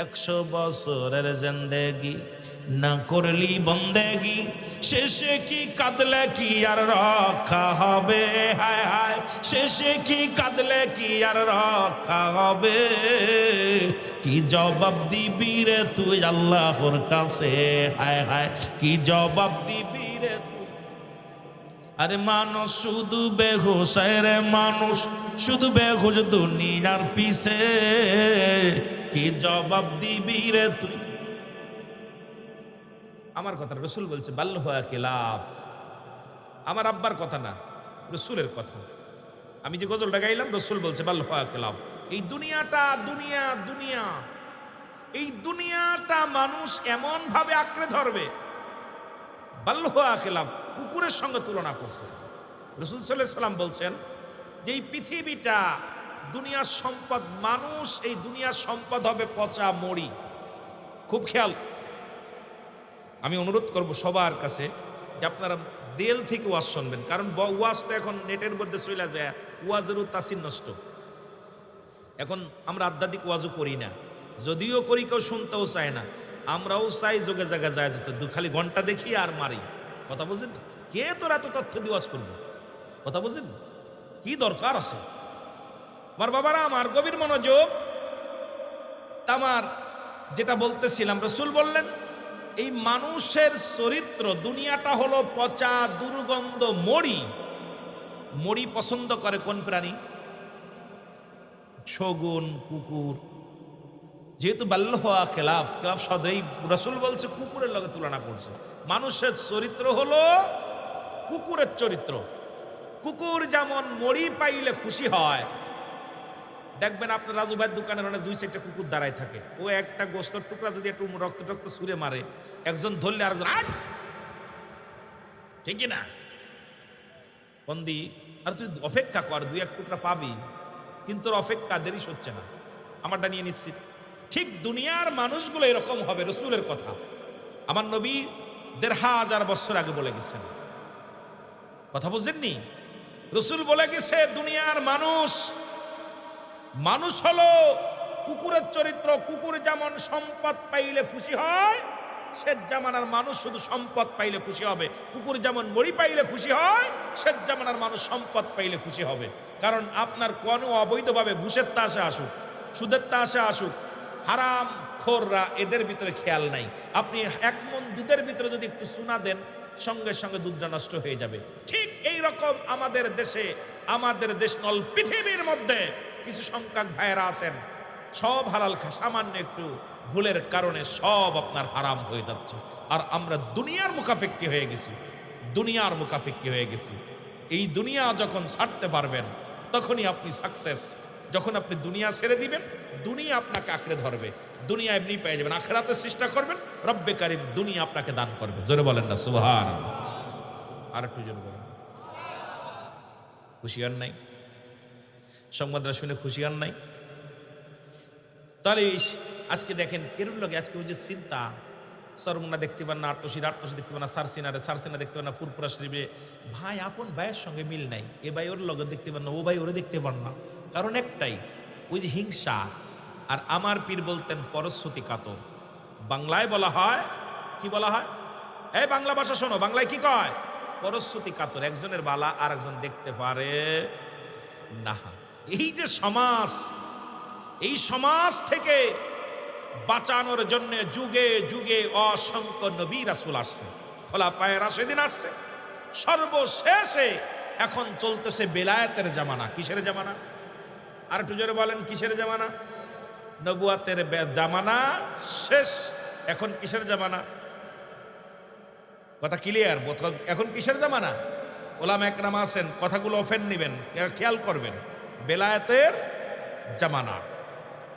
100 বছরের জিন্দেগি না করলি বন্দেগি, শেষে কি কাঁদলে কি আর রক্ষা হবে? হায় হায়, শেষে কি কাঁদলে কি আর রক্ষা হবে? কি জবাব দিবি রে তুই আল্লাহর কাছে? হায় হায়, কি জবাব দিবি রে তুই? আরে মানুষ শুধু বেহুশ, রে মানুষ শুধু বেহুশ দুনিয়ার পিছে, কি জবাব দিবি রে তুই? আমার কথা রসুল বলছে বাল্য হওয়া কিলাফ, আমার আব্বার কথা না, রসুলের কথা। আমি যে গজলটা গাইলাম রসুল বলছে বাল্য হওয়া কিলাফ। এই দুনিয়াটা দুনিয়া দুনিয়া, এই দুনিয়াটা মানুষ এমন ভাবে আঁকড়ে ধরবে, বাল্য হওয়া কিলাফ, কুকুরের সঙ্গে তুলনা করছে। রসুল সাল্লাল্লাহু আলাইহি সাল্লাম বলছেন যে এই পৃথিবীটা দুনিয়ার সম্পদ, মানুষ এই দুনিয়ার সম্পদ হবে পচা মরি। খুব খেয়াল, আমি অনুরোধ করব সবার কাছে যে আপনারা দিল থেকে ওয়াজ শুনবেন, কারণ ওয়াজ তো এখন নেটের মধ্যে চলে যায়, ওয়াজেরও তাসির নষ্ট। এখন আমরা আধ্যাত্মিক ওয়াজও করি না, যদিও করি কেউ শুনতেও চায় না। আমরাও চাই যোগে জায়গা যায় যেতে, খালি ঘন্টা দেখি আর মারি। কথা বুঝেন? কে তোর এত তথ্য দিয়ে ওয়াজ করবো? কথা বুঝেন? কি দরকার আছে? আমার বাবারা, আমার গভীর মনোযোগ। আমার যেটা বলতেছিলাম, রসুল বললেন এই মানুষের চরিত্র, দুনিয়াটা হলো পচা দুর্গন্ধ মরি। মরি পছন্দ করে কোন প্রাণী? শগুন, কুকুর। যেহেতু বাল্য হওয়া খেলাফ, খেলাফ সদাই রসুল বলছে কুকুরের লগে তুলনা করছে। মানুষের চরিত্র হলো কুকুরের চরিত্র। কুকুর যেমন মরি পাইলে খুশি হয়, দেখবেন আপনার রাজু ভাইয়ের দোকানের অনেক 2-4টা কুকুর দাঁড়ায় থাকে। ও একটা গোস্তর টুকরা যদি একটু রক্ত টক্ত ছুঁড়ে মারে, একজন ধরলে আরেকজন ঠিক না বন্দি, আর তুই অপেক্ষা কর, 2-1 টুকরা পাবি, কিন্তু অপেক্ষা দেরি হচ্ছে না, আমারটা নিয়ে নিশ্চিত। ঠিক দুনিয়ার মানুষগুলো এরকম হবে। রসুলের কথা আমার নবী 1500 বছর আগে বলে গেছেন। কথা বুঝেননি? রসুল বলে গেছে দুনিয়ার মানুষ, মানুষ হলো কুকুরের চরিত্র। কুকুর যেমন সম্পদ পাইলে খুশি হয়, শেষ জামানার মানুষ শুধু সম্পদ পাইলে খুশি হবে। কুকুর যেমন মরি পাইলে খুশি হয়, শেষ জামানার মানুষ সম্পদ পাইলে খুশি হবে। কারণ আপনার কোনো অবৈধভাবে ঘুষের তাসে আসুক, সুদের তাসে আসুক, হারাম খোররা, এদের ভিতরে খেয়াল নাই। আপনি 1 মণ দুধের ভিতরে যদি একটু চুনা দেন, সঙ্গে সঙ্গে দুধটা নষ্ট হয়ে যাবে। ঠিক এই রকম আমাদের দেশে, আমাদের দেশ নল পৃথিবীর মধ্যে কিছু সংখ্যক ভাইয়েরা আছেন, সব হালাল খা, সামান্য একটু ভুলের কারণে সব আপনার হারাম হয়ে যাচ্ছে। আর আমরা দুনিয়ার মুখাফেক্কি হয়ে গেছি, দুনিয়ার মুখাফেক্কি হয়ে গেছি। এই দুনিয়া যখন ছাড়তে পারবেন তখনই আপনি সাকসেস। যখন আপনি দুনিয়া ছেড়ে দিবেন, দুনিয়া আপনাকে আঁকড়ে ধরবে, দুনিয়া এমনি পেয়ে যাবেন। আখিরাতের চেষ্টা করবেন, রব্বে কারিম দুনিয়া আপনাকে দান করবে। জোরে বলেন না সুবহানাল্লাহ। আর একটু জোরে বলেন। খুশি হন নাই? সংবাদটা শুনে খুশি হন নাই? তাহলে আজকে দেখেন কেরুর লগে আজকে ওই যে চিন্তা, সরমুনা দেখতে পান না, আটশির দেখতে পান না, সারসিনা দেখতে পান না, ফুরপুরা শরীফে ভাই আপন ভাইয়ের সঙ্গে মিল নাই। এ ভাই ওর লগে দেখতে পান না, ও ভাই ওরে দেখতে পান না। কারণ একটাই, ওই যে হিংসা। আর আমার পীর বলতেন পরশ্রুতি কাতর। বাংলায় বলা হয়, কি বলা হয়? এই বাংলা ভাষা শোনো, বাংলায় কি কয়? পরশ্রুতি কাতর। একজনের বালা আর একজন দেখতে পারে না। এই যে সমাজ, এই সমাজ থেকে বাঁচানোর জন্য যুগে যুগে অসংখ্য নবী রাসূল আসছে, খোলাফায়ে রাশিদিন আসছে। সর্বশেষে এখন চলতেছে বেলায়েতের জামানা। কিসের জামানা? আর একটু জোরে বলেন, কিসের জামানা? নবুয়াতের জামানা শেষ, এখন কিসের জামানা? কথা ক্লিয়ার? এখন কিসের জামানা? ওলামা একরাম আছেন, কথাগুলো অফেন নেবেন, খেয়াল করবেন। বেলায়েতের জামানা,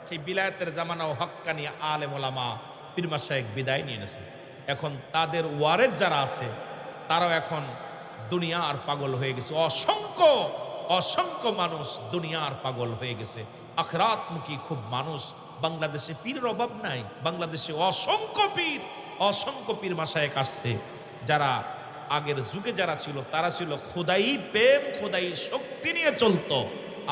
সেই বিলায়েতের জামানা ও হক্কানি আলেম ওলামা পীর মাশায়েখ বিদায় নিয়ে এনেছে। এখন তাদের ওয়ারেস যারা আছে তারাও এখন দুনিয়ার পাগল হয়ে গেছে। অসংখ্য অসংখ্য মানুষ দুনিয়ার পাগল হয়ে গেছে, আখিরাতমুখী খুব মানুষ। বাংলাদেশে পীরের অভাব নাই, বাংলাদেশে অসংখ্য পীর মাশায়েখ আসছে যারা আগের যুগে যারা ছিল তারা ছিল খোদাই প্রেম খোদাই শক্তি নিয়ে চলতো।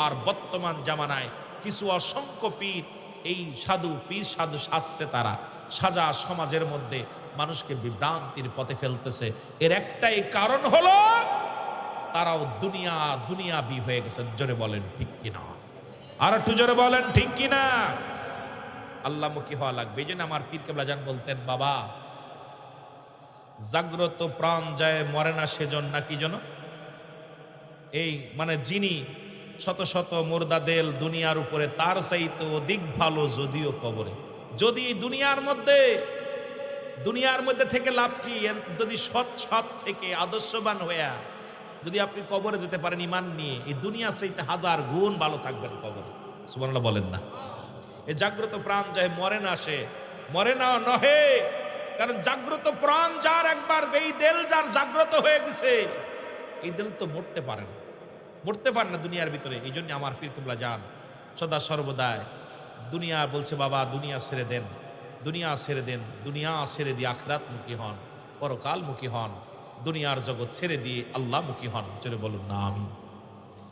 আর বর্তমান জামানায় কিছু অসংখ্য পীর এই সাধু পীর সাধু সাজছে, তারা সাজা সমাজের মধ্যে মানুষকে বিভ্রান্তির পথে ফেলতেছে। এর একটাই কারণ হলো তারাও দুনিয়াবি হয়ে গেছে। জোরে বলেন ঠিক কিনা? আর একটু জোরে বলেন ঠিক কিনা? আল্লাহমুখী হওয়া লাগবে। এই জন্য আমার পীর কেবলা জান বলতেন, বাবা জাগ্রত প্রাণ যায় মরে না সেজন, না কি যেন, এই মানে যিনি শত শত মুর্দা দেল দুনিয়ার উপরে তার চাইতে অধিক ভালো যদিও কবরে। যদি দুনিয়ার মধ্যে থেকে লাভ কি? যদি সৎ থেকে আদর্শবান হইয়া যদি আপনি কবরে যেতে পারেন ইমান নিয়ে, এই দুনিয়া চাইতে হাজার গুণ ভালো থাকবেন কবরে। সুবহানাল্লাহ বলেন না? এই জাগ্রত প্রাণ যায় মরে না, সে মরে না নহে। কারণ জাগ্রত প্রাণ যার, একবার এই দেল যার জাগ্রত হয়ে গেছে, এই দেল তো মরতে পারে না দুনিয়ার ভিতরে। এই জন্য আমার পীর কেবলা জান সদা সর্বদাই দুনিয়া বলছে, বাবা দুনিয়া ছেড়ে দেন, দুনিয়া ছেড়ে দিয়ে আখিরাত মুখী হন, পরকাল মুখী হন, দুনিয়ার জগৎ ছেড়ে দিয়ে আল্লাহ মুখী হন। চলে বলুন না আমিন।